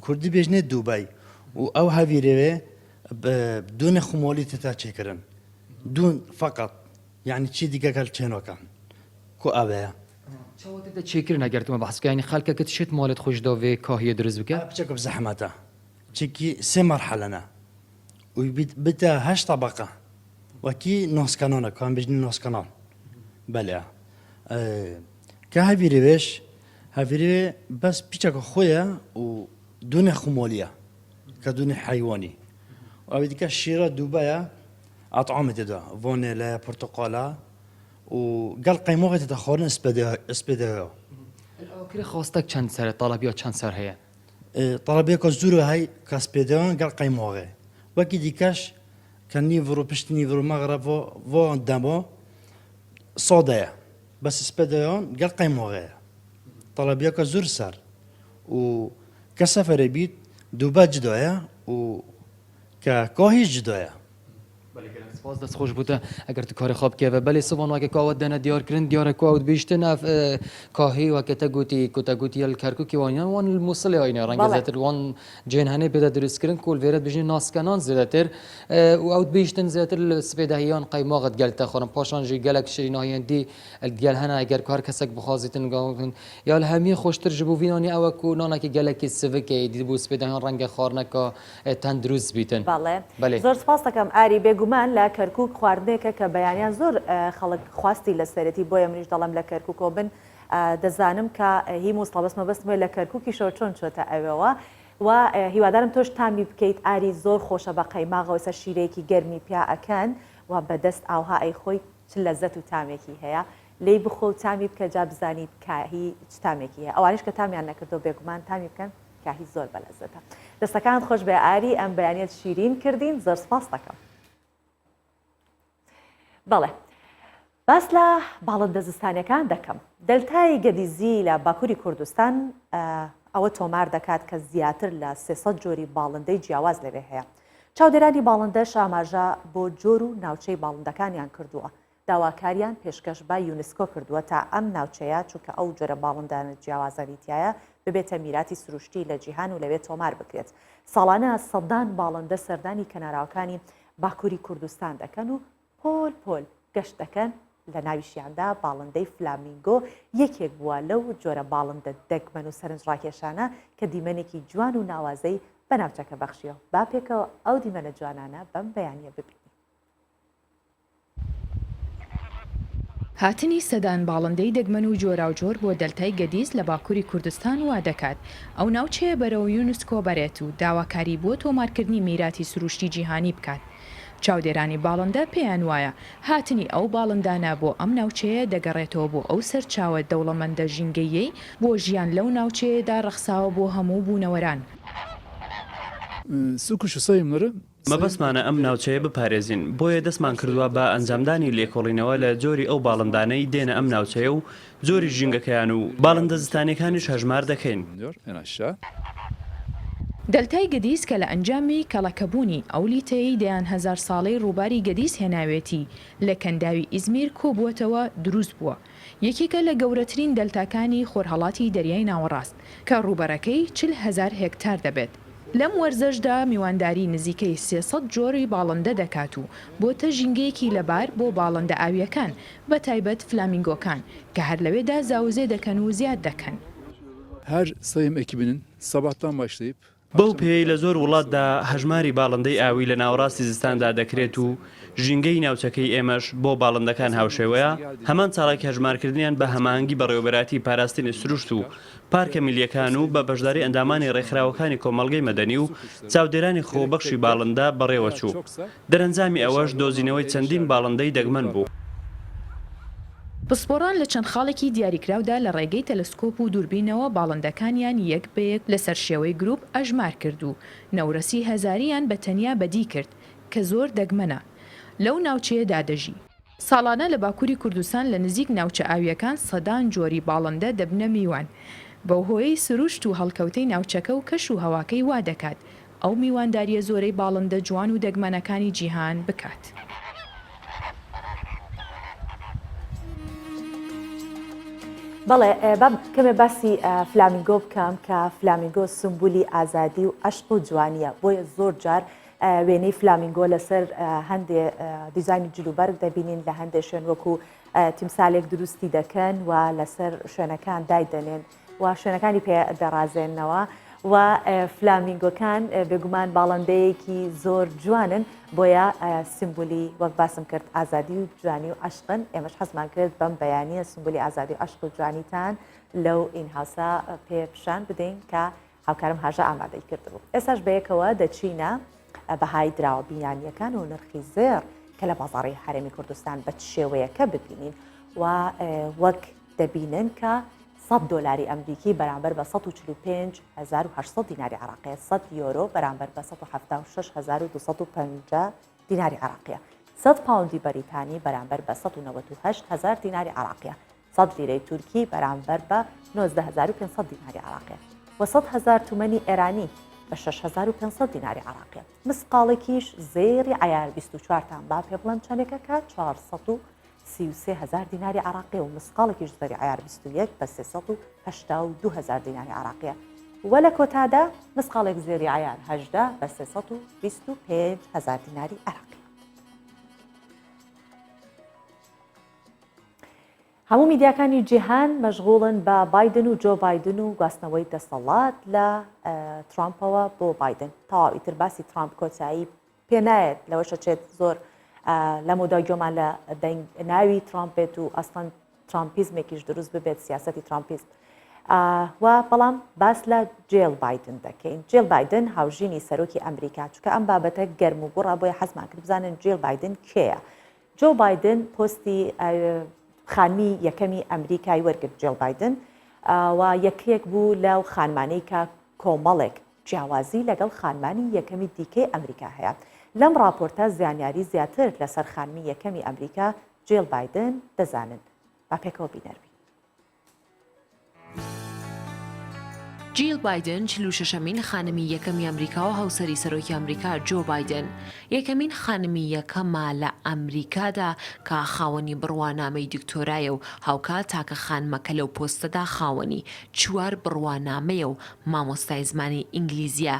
کوردی بێژنێت دووبای و ئەو هەڤیرەوێ بدون خمۆلی تتا چێکردن دون فقط يعني چی دیگە گەل چێنەکان کو ئەوەیە çawa te te çêkirin eger tu me behs yanî xelkeke tişt malet xweş da vê kahiyê dirist bike بچێکە زەحمەتە چێکی سێ مەرحەلەنە و بتە هەشت طبقە وەکی نۆسکەنانە کام بژنی نۆسکەنان بەلێ کە هەڤیرێش هەڤیرێ بەس پیچەکە خۆیە و دونێ خمۆلیە کە دونێ حیوانی ئەوێ دیکە شیرە دووبایە ئەطعامت تێدا ڤۆنێ لە پرتقالە و گەل قەیماغێتە دەخۆرن سپێدەوە Akirê xastek çend ser e talabiya çend ser heye طلبێکە زورە هەی کە سپێدەوەن گەل قەیماغێ وەکی دیکەش کە نیڤڕ و پشتی نیڤڕ و مەغرە ڤۆ دەمۆ سۆدەیە بەس سپێدەوەن گەل قەیماغەیە طلبێکە زور سەر و کە سەفەرە بیت دووبە جدایە و کە کۆهیش جدایە. سپاس دەست خۆش بووتە ئەگەر تو کاری خۆ بکەوە بەڵێ سبحان واکە کاوت دەنە دیارکردن دیارە کاوت بیشتن ئەف کاهی واکەتە گوتی کوتەگوتی هەل کەرکووکی وانیان وان مووسڵی ئاینە ڕەنگە زیاتر وان جێنهانەی پێدا دروستکردن کۆلڤێرەت بژین ناسکەنان زیاتر و ئەوت بیشتن زیاتر لە سپێداهیان قەیماغت گەلتە خۆرم پاشانژی گەلک شریناهێندی گەل هەنا ئەگەر کار کەسێک بخوازیتن گاوتن یا لە هەمی خۆشتر ji bo vînanî ew ku nanekî gelekî sivikê dîbû spêdahan renge xwarneka tendrûst bîtin. بەڵێ زۆر سپاس دەکەم ئاری بێگومان لە کەرکووک خواردنێکە کە بەیانیان زۆر خەڵک خواستی لەسەرەتی بۆیە منیش دەڵم لە کەرکووکۆ بن دەزانم کە هی مۆستەبەستمە بەستمە لە کەرکووکی شەوە چۆن چۆتە ئەوەوە و هیوادارم تۆش تامی بکەیت ئاری زۆر خۆشە بە قەیماغەوە سەر شیرەیەکی گەرمی پیا ئەکەن و بەدەست ئاوها ئەی خۆی چ لەزەت و تامێکی هەیە لی بخۆ و تامی بکە جا بزانیت کاهی چ تامێکی هەیە ئەوانش کە تامیان نەکردو بێگومان تامی بکەن کاهی زۆر بەلەزەتە دەستەکانت خۆش بێ ئاری ئەم بەیانێت شیرین کردین زۆر سپاس دەکەم بەڵێ باس لە باڵندە زستانیەکان دەکەم دەلتای گەدیزی لە باکووری کوردستان ئەوە تۆمار دەکات کە زیاتر لە 300 جۆری باڵندەی جیاواز لەوێ هەیە چاودێرانی باڵندەش ئاماژە بۆ جۆر و ناوچەی باڵندەکانیان کردووە داواکاریان پێشکەش بە یونسکۆ کردووە تا ئەم ناوچەیە چونکە ئەو جۆرە باڵندانە جیاوازەریتیایە ببێتە میراتی سروشتی لە جیهان و لەوێ تۆمار بکرێت ساڵانە سەدان باڵندە سەردانی کەناراوەکانی باکووری کوردستان دەکەن و پۆل پۆل گەشت دەکەن لە ناویشیاندا باڵندەی فلامینگۆ یەکێک بووە لەو جۆرە باڵندە دەگمەن و سەرنجڕاکێشانە کە دیمەنێکی جوان و ناوازەی بە ناوچەکە بەخشیەوە با پێکەوە ئەو دیمەنە جوانانە بەم بەیانیە ببین هاتنی سەدان باڵندەی دەگمەن و جۆراوجۆر بۆ دەلتای گەدیز لە باکووری کوردستان وا دەکات ئەو ناوچەیە بەرەو یونسکۆ بەرێت و داواکاری بۆ تۆمارکردنی میراتی سروشتی جیهانی بکات چاودێرانی باڵندە پێیان وایە هاتنی ئەو باڵندانە بۆ ئەم ناوچەیە دەگەڕێتەوە بۆ ئەو سەرچاوە دەوڵەمەندە ژینگەیەی بۆ ژیان لەو ناوچەیەدا ڕەخساوە بۆ هەموو بوونەوەران مەبەستمانە ئەم ناوچەیە بپارێزین بۆیە دەستمان کردووە بە ئەنجامدانی لێکۆڵینەوە لە جۆری ئەو باڵندانەی دێنە ئەم ناوچەیە و جۆری ژینگەکەیان و باڵندە زستانەکانیش هەژمار دەکەین. دەلتای گەدیز کە لە ئەنجامی کەڵەکەبوونی ئەو لیتەیەی دەیان هەزار ساڵەی ڕووباری گەدیز هێناوێتی لە کەنداوی ئیزمیر کۆبووەتەوە دروست بووە یەکێکە لە گەورەترین دەلتاکانی خۆرهەڵاتی دەریای ناوەڕاست کە ڕووبەرەکەی 40,000 هێکتار دەبێت لەم وەرزەشدا میوانداری نزیکەی 300 جۆری باڵندە دەکات و بۆتە ژینگەیەکی لەبار بۆ باڵندە ئاویەکان بە تایبەت فلامینگۆکان کە هەر لەوێدا زاوزێ دەکەن و زیاد دەکەن هەر سەیم ئەکیبنن سەباتان باشیب بەو پێی لە زۆر وڵاتدا هەژماری باڵندەی ئاوی لە ناوەڕاستی زستاندا دەکرێت و ژینگەی ناوچەکەی ئێمەش بۆ باڵندەکان هاوشێوەیە هەمان چاڵێک هەژمارکردنیان بە هەماهەنگی بەڕێوەبەراتی پاراستنی سروشت و پارکە میلیەکان و بە بەشداری ئەندامانی ڕێکخراوەکانی کۆمەڵگەی مەدەنی و چاودێرانی خۆبەخشی باڵندە بەڕێوەچوو دەرەنجامی ئەوەش دۆزینەوەی چەندین باڵندەی دەگمەن بوو. پسپۆران لە چەند خاڵێکی دیاریکراودا لە ڕێگەی تەلەسکۆپ و دووربینەوە باڵندەکانیان یەک بەیەک لەسەر شێوەی گروپ ئەژمار کرد و نەورەسی هەزاریان بە تەنیا بەدی کرد کە زۆر دەگمەنە لەو ناوچەیەدا دەژی. ساڵانە لە باکووری کوردستان لە نزیک ناوچە ئاویەکان سەدان جۆری باڵندە دەبنە میوان بەو هۆیەی سروشت و هەڵکەوتەی ناوچەکە و کەش و هەواکەی وا دەکات ئەو میوانداریە زۆرەی باڵندە جوان و دەگمەنەکانی جیهان بکات. بەڵێ کەمێ باسی فلامینگۆ بکەم کە فلامینگۆ سمبولی ئازادی و عەشق و جوانیە بۆیە زۆر جار وێنەی فلامینگۆ لەسەر هەندێ دیزایانی جلوبەرگ دەبینین لە هەندێک شوێن وەکو تیمسالێک دروستی دەکەن و لەسەر شوێنەکان دایدەنێن و شوێنەکانی پێ دەڕازێنەوە و فلامینگۆکان بێگومان باڵندەیەکی زۆر جوانن بۆیە سمبولی وەک باسم کرد ئازادی و جوانی و عەشقن ئێمەش حەزمان کرد بەم بەیانیە سمبولی ئازادی و عەشق و جوانیتان لەو ئینهاوسا پێپشان بدەین کە هاوکارم هاژە ئامادەی کردبوو. ئێستاش بەیەکەوە دەچینە بەهای دراوە بینیانیەکان و نرخی زێر کە لە بازاڕی هەرێمی کوردستان بە شێوەیەکە ببینین و وەک دەبینن کە $100 ئەمریکی بەرامبەر بە 145,800 دیناری عراقیە 100 یۆرۆ بەرامبەر بە 176,250 دیناری عراقیە 100 پاوندی بەریتانی بەرامبەر بە 198,000 دیناری عراقیە 100 لیرەی تورکی بەرامبەر بە 19,500 دیناری عراقیە و 100,000 تومەنی ئێرانی بە 6500 دیناری عراقیە. مسقالێکیش زێری عیار 24 تان با پێ بڵم چەندێکە کە 433,000 دیناری عراقی و مسقالێکیش زێری عیار 21 بە 382,000 دیناری عراقیە. وە لە کۆتادا مسقالێک زێری عیار 18 بە 325,000 دیناری عراقی. هەموو میدیاکانی جیهان مەشغوڵن بە بایدن و جۆ بایدن و گواستنەوەی دەسەڵات لە ترامپەوە بۆ بایدن. تەواو ئیتر باسی ترامپ کۆچایی پێ نایێت لەوەشە چێت زۆر لە مۆداگۆمان لە ناوی ترامپێت و ئەستان ترامپیزمێکیش دروست ببێت سیاسەتی ترامپیزم. و بەڵام باس لە جێل بایدن دەکەین. جێل بایدن هاوژینی سەرۆکی ئەمریکا چونکە ئەم بابەتە گەرم و گوڕا بۆیە حەزمان کرد بزانن جێل بایدن کێیە. جۆ بایدن پۆستی خانمی یەکەمی ئەمریکای وەرگرت جێل بایدن و یەکێک بوو لەو خانمانەی کە کۆمەڵێک جیاوازی لەگەڵ خانمانی یەکەمی دیکەی ئەمریکا هەیە. لەم راپۆرتە زیانیاری زیاتر لەسەر خانمی یەکەمی ئەمریکا جێل بایدن دەزانن. با پێکەوە بینەروی. جیل بایدن 46مین خانمی یەکەمی ئەمریکا و هاوسەری سەرۆکی ئەمریکا جۆ بایدن یەکەمین خانمی یەکەمە لە ئەمریکادا کە خاوەنی بڕوانامەی دکتۆرایە و هاوکات تاکە خانمەکە لەو پۆستەدا خاوەنی 4 بڕوانامەیە و مامۆستای زمانی ئینگلیزیە.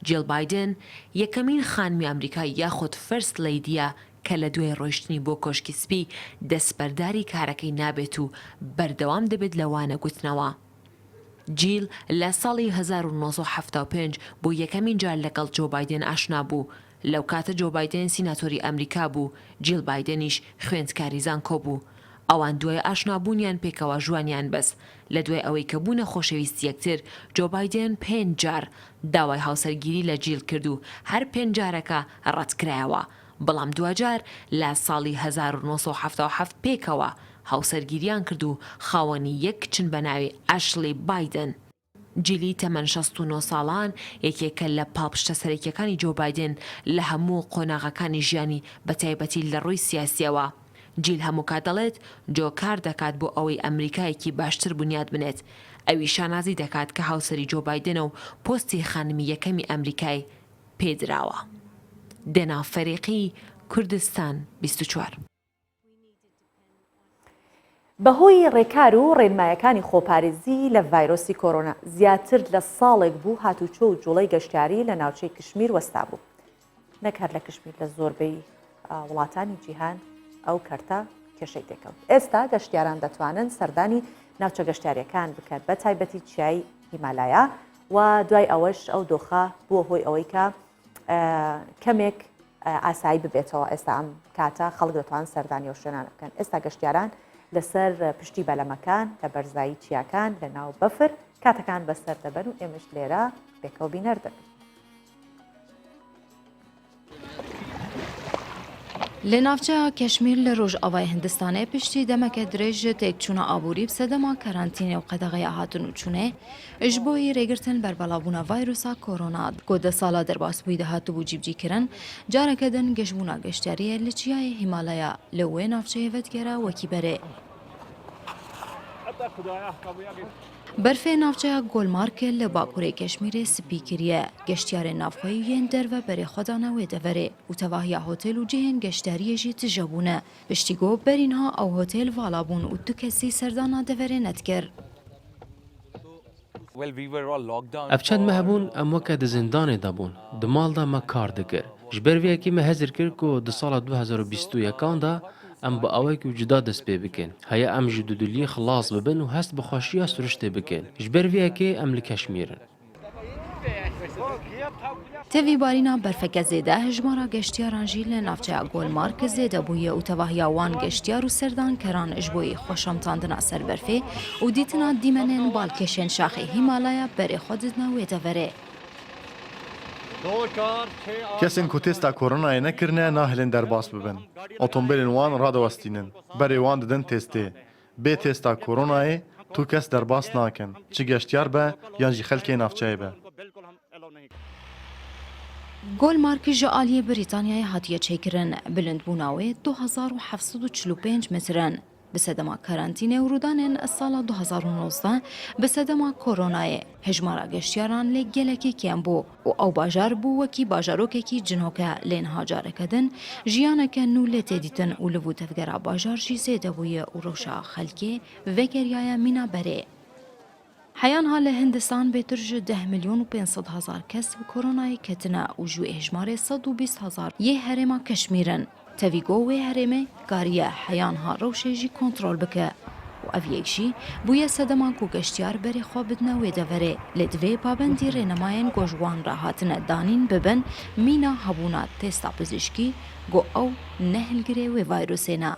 جیل بایدن یەکەمین خانمی ئەمریکا یاخود فەرست لیدیە کە لە دوای ڕۆیشتنی بۆ کۆشکی سپی دەستبەرداری کارەکەی نابێت و بەردەوام دەبێت لەوانە گوتنەوە. جیل لە ساڵی 1975 بۆ یەکەمین جار لەگەڵ جۆ بایدن ئاشنا بوو. لەو کاتە جۆ بایدن سیناتۆری ئەمریکا بوو، جیل بایدنیش خوێندکاری زانکۆ بوو. ئەوان دوای ئاشنابوونیان پێکەوە ژوانیان بەس. لە دوای ئەوەی کە بوونە خۆشەویستی یەکتر، جۆ بایدن 5 جار داوای هاوسەرگیری لە جیل کرد و هەر 5 جارەکە ڕەتکرایەوە. بەڵام دوجار لە ساڵی 1977 پێکەوە هاوسەرگیریان کرد و خاوەنی یەک کچن بە ناوی ئەشلی بایدن. جیلی تەمەن 69 ساڵان یەکێکە لە پاڵپشتە سەرەکیەکانی جۆ بایدن لە هەموو قۆناغەکانی ژیانی بە تایبەتی لە ڕووی سیاسیەوە. جیل هەموو کات دەڵێت جۆ کار دەکات بۆ ئەوەی ئەمریکایەکی باشتر بنیاد بنێت. ئەوی شانازی دەکات کە هاوسەری جۆ بایدنە و پۆستی خانمی یەکەمی ئەمریکای پێدراوە. دێنا فەریقی کوردستان 24. بەهۆی ڕێکار و ڕێنمایەکانی خۆپارێزی لە ڤایرۆسی کۆرۆنا زیاتر لە ساڵێک بوو هاتوچۆ و جوڵەی گەشتیاری لە ناوچەی کشمیر وەستا بوو. نەکار لە کشمیر لە زۆربەی وڵاتانی جیهان ئەو کەرتە کێشەی تێکەوت. ئێستا گەشتیاران دەتوانن سەردانی ناوچە گەشتیاریەکان بکەن بە تایبەتی چیای هیمالایە و دوای ئەوەش ئەو دۆخە بووە هۆی ئەوەی کە کەمێک ئاسایی ببێتەوە. ئێستا ئەم کاتە خەڵک دەتوان سەردانی ئەو شوێنانە بکەن. ئێستا گەشتیاران لەسەر پشتی بەلەمەکان لە بەرزایی چیاکان لە ناو بەفر کاتەکان بەسەر دەبەن و ئێمەش لێرە پێکەوە بینەر دەبن. لە ناوچە کەشمیر لە ڕۆژئاوای هندستانê piştî demeke dirêj ji têkçûna aborî bi sedema karantînê û qedexeya hatin û çûnê ji bo rêgirtin berbelavbûna vîrusa korona ku di sala derbasbûyî de hatibû cîbcîkirin careke din geşbûna geştyariyê li çiyayê Hîmalaya li wê navçeyê vedgere wekî berê. Berfê navçeya Golmarkê li Bakurê Keşmîrê spî kiriye. Geştyarên navxweyî yên derve berê xwedana wê deverê û tevahiya hotel û cihên geştyariyê jî tije bûne. Piştî got berînha ew hotel vala bûn û du kesî serdana deverê nedikir. Ev çend me hebûn em weke di zindanê de bûn. Di mal de me kar dikir. Ji ber vê yekî me hezir kir ku di sala 2021 da em bi awekî cuda dest pê bikin. Heye em ji duduliyê xilas bibin û hest bi xweşiya süriştê bikin. Ji ber vê yekê em li Keşmîrin. Tevî barîna berfeke zêde hejmara geştyaran jî li navçeya Golmarkê zêde bûye û tevahiya wan geştyar û serdankeran ji bo xweşamtandina ser berfê û dîtina dîmenên balkêşên şaxê Hîmalaya berê xwe didine wê deverê. Kesên ku testa koronayê nekirine nahilin derbas bibin. Otomobilên wan radewestînin. Berê wan didin testê. Bê testa koronayê tu kes derbas nakin. Çi geştyar be yan jî xelkê navçeyê be. Golmarkê ji aliyê Brîtanyayê hatiye çêkirin. Bilindbûna wê 2745 metrin. بسەدەما کارانتینێ و ڕوودانێن ساڵا 2019 بسەدەما کۆرۆنایە هێژمارە گەشتیاران لێ گەلێکی کێم بوو و ئەو باژار بوو وەکی باژارۆکێکی جنۆکە لێن هاجارەکەدن ژیانەکە نو لێ تێدیتن و لە بوو تەفگەرا باژارژی زێدەبوویە و ڕەوشا خەلکێ vegeriya mîna berê. Heyanha li Hindistan bêtir ji 10.500.000 kes bi koronayê ketine û ji wê hejmarê 120,000 yê herêma Keşmîrin. Tevîgo wê herêmê kariye heyanha rewşê jî kontrol bike. û ev yek jî bûye sedema ku geştyar berê xwe bidine wê deverê. Lê divê pabendî rênemayên gojwan re hatine danîn bibin mîna hebûna têsta pizîşkî got ew nehilgirê wê vayrosê ne.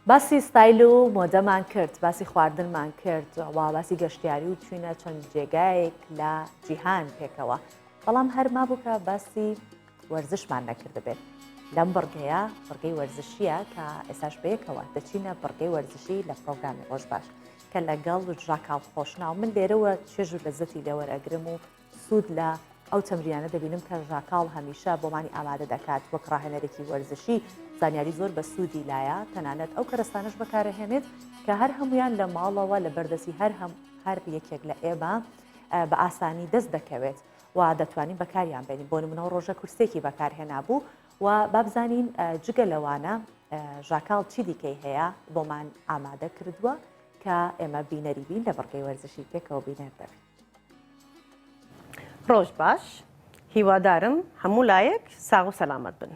باسی ستایل و مۆدەمان کرد باسی خواردنمان کرد وا باسی گەشتیاری و چوینە چەند جێگایەک لە جیهان پێکەوە بەڵام هەرما بووکە باسی وەرزشمان نەکرد بێت لەم بڕگەیە بڕگەی وەرزشیە کە ئێساش بەیەکەوە دەچینە بڕگەی وەرزشی لە پرۆگرامی ڕۆژ باش کە لەگەڵ ژاکاڵ خۆشنا و من لێرەوە چێژ و لەزەتی لێوەرەگرم و سوود لە ئەو تەمرینانە دەبینم کە ژاکاڵ هەمیشە بۆمانی ئامادە دەکات وەک ڕاهێنەرێکی وەرزشی زانیاری زۆر بە سوودی لایە تەنانەت ئەو کەرەستانش بەکارەهێنێت کە هەر هەمویان لە ماڵەوە لە بەردەسی هەر یەکێک لە ئێمە بە ئاسانی دەست دەکەوێت و دەتوانین بەکاریان بێنین بۆ نمونەوە ڕۆژە کورسێکی بەکارهێنا بوو و بابزانین جگە لەوانە ژاکاڵ چی دیکەی هەیە بۆمان ئامادە کردووە کە ئێمە بینەری بین لە بڕگەی وەرزشی پێکەوە بینەر دەبین. ڕۆژ باش هیوادارم هەموو لایەک ساغ و سەلامەت بن.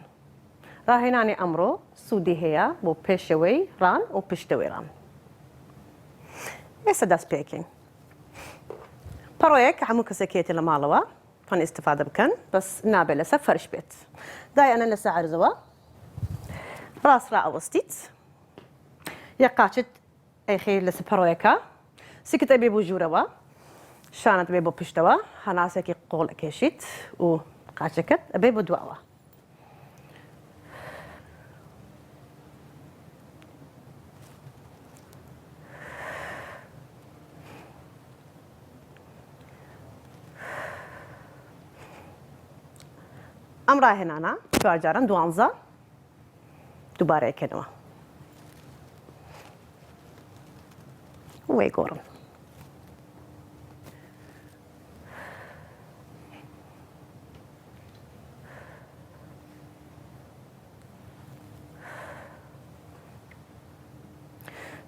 ڕاهێنانی ئەمڕۆ سوودی هەیە بۆ پێشەوەی ڕان و پشتەوەی ڕان. ئێستا دەست پێکەین. پەڕۆیەک هەموو کەسێکێتی لە ماڵەوە توان ئیستفادە بکەن بەس نابێت لەسەر فەرش بێت. دایانە لەسەر عەرزەوە ڕاست ڕائەوەستیت یەک قاچت ئەیخی لەسەر پەڕۆیەکە سیکت ئەبێ بۆ ژوورەوە شانت بێ بۆ پشتەوە هەناسێکی قۆڵ ئەکێشیت و قاچەکەت ئەبێ بۆ دواوە. ئەم ڕاهێنانە چوارجاران 12 دووبارەیەکەنەوە وێ گۆڕن.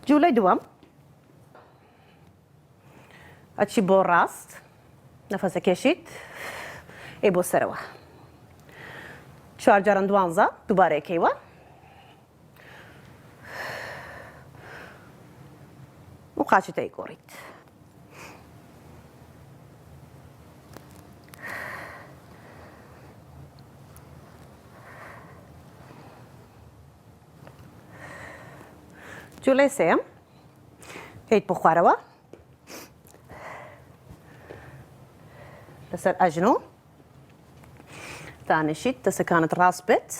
جوولەی دووەم ئەچی بۆ ڕاست نەفەسەکێشیت ئێ بۆ سەرەوە. چوارجاران 12 دووبارەیەکەیوە و قاچت ئەیگۆڕیت. جوولەی سێم هیت بۆ خوارەوە لەسەر ئەژنۆ دانیشیت دەستەکانت ڕاست بێت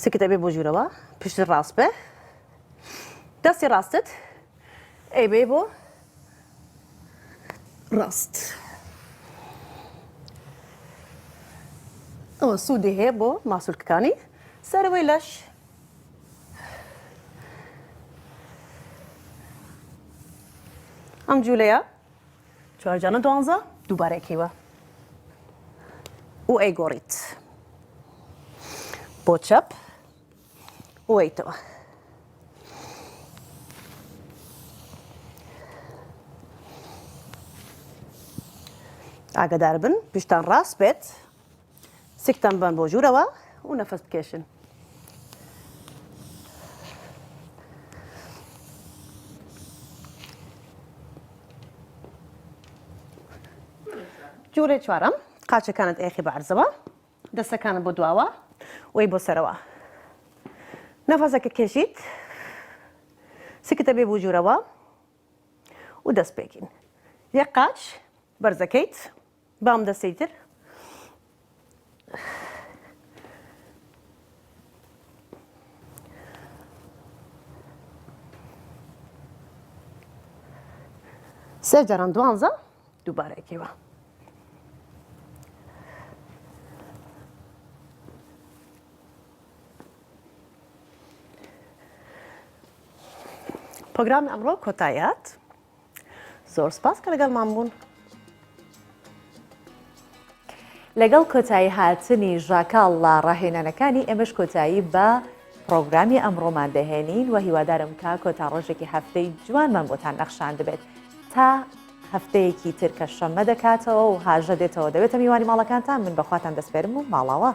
سکت ئەبێ بۆ ژوورەوە پشت ڕاست بێ دەستی ڕاستت ئەیبێ بۆ ڕاست. ئەوە سوودی هەیە بۆ ماسوولکەکانی سەرەوەی لەش. ئەم جوولەیە چوارجاران 12 دووبارەیەکەیوە و ئەیگۆڕیت بۆ چەپ و ئەیتەوە. ئاگادار بن پشتان ڕاست بێت سکتان بن بۆ ژوورەوە و نەفەس بکێشن. جوولەی چوارەم قاچەکانت ئێخی بە عەرزەوە دەستەکانت بۆ دواوە وی بۆ سەرەوە نەفەسەکە کێشیت سکتە بێ بۆ ژوورەوە و دەست پێکین. یەک قاچ بەرزەکەیت بام دەستەی تر سێ جاران 12 دووبارەیەکەوە. پرۆگرامی ئەمڕۆ کۆتاییات زۆر سپاس کە لەگەڵمان بوون. لەگەڵ کۆتایی هاتنی ژاکاڵ لە ڕاهێنانەکانی ئێمەش کۆتایی بە پرۆگرامی ئەمڕۆمان دەهێنین و هیوادارم کە کۆتا ڕۆژێکی هەفتەی جوانمان بۆتان نەخشان دەبێت تا هەفتەیەکی تر کە شەممە دەکاتەوە و هاژە دێتەوە دەبێتە میوانی ماڵەکانتان من بەخواتان دەسپێرم و ماڵاوە.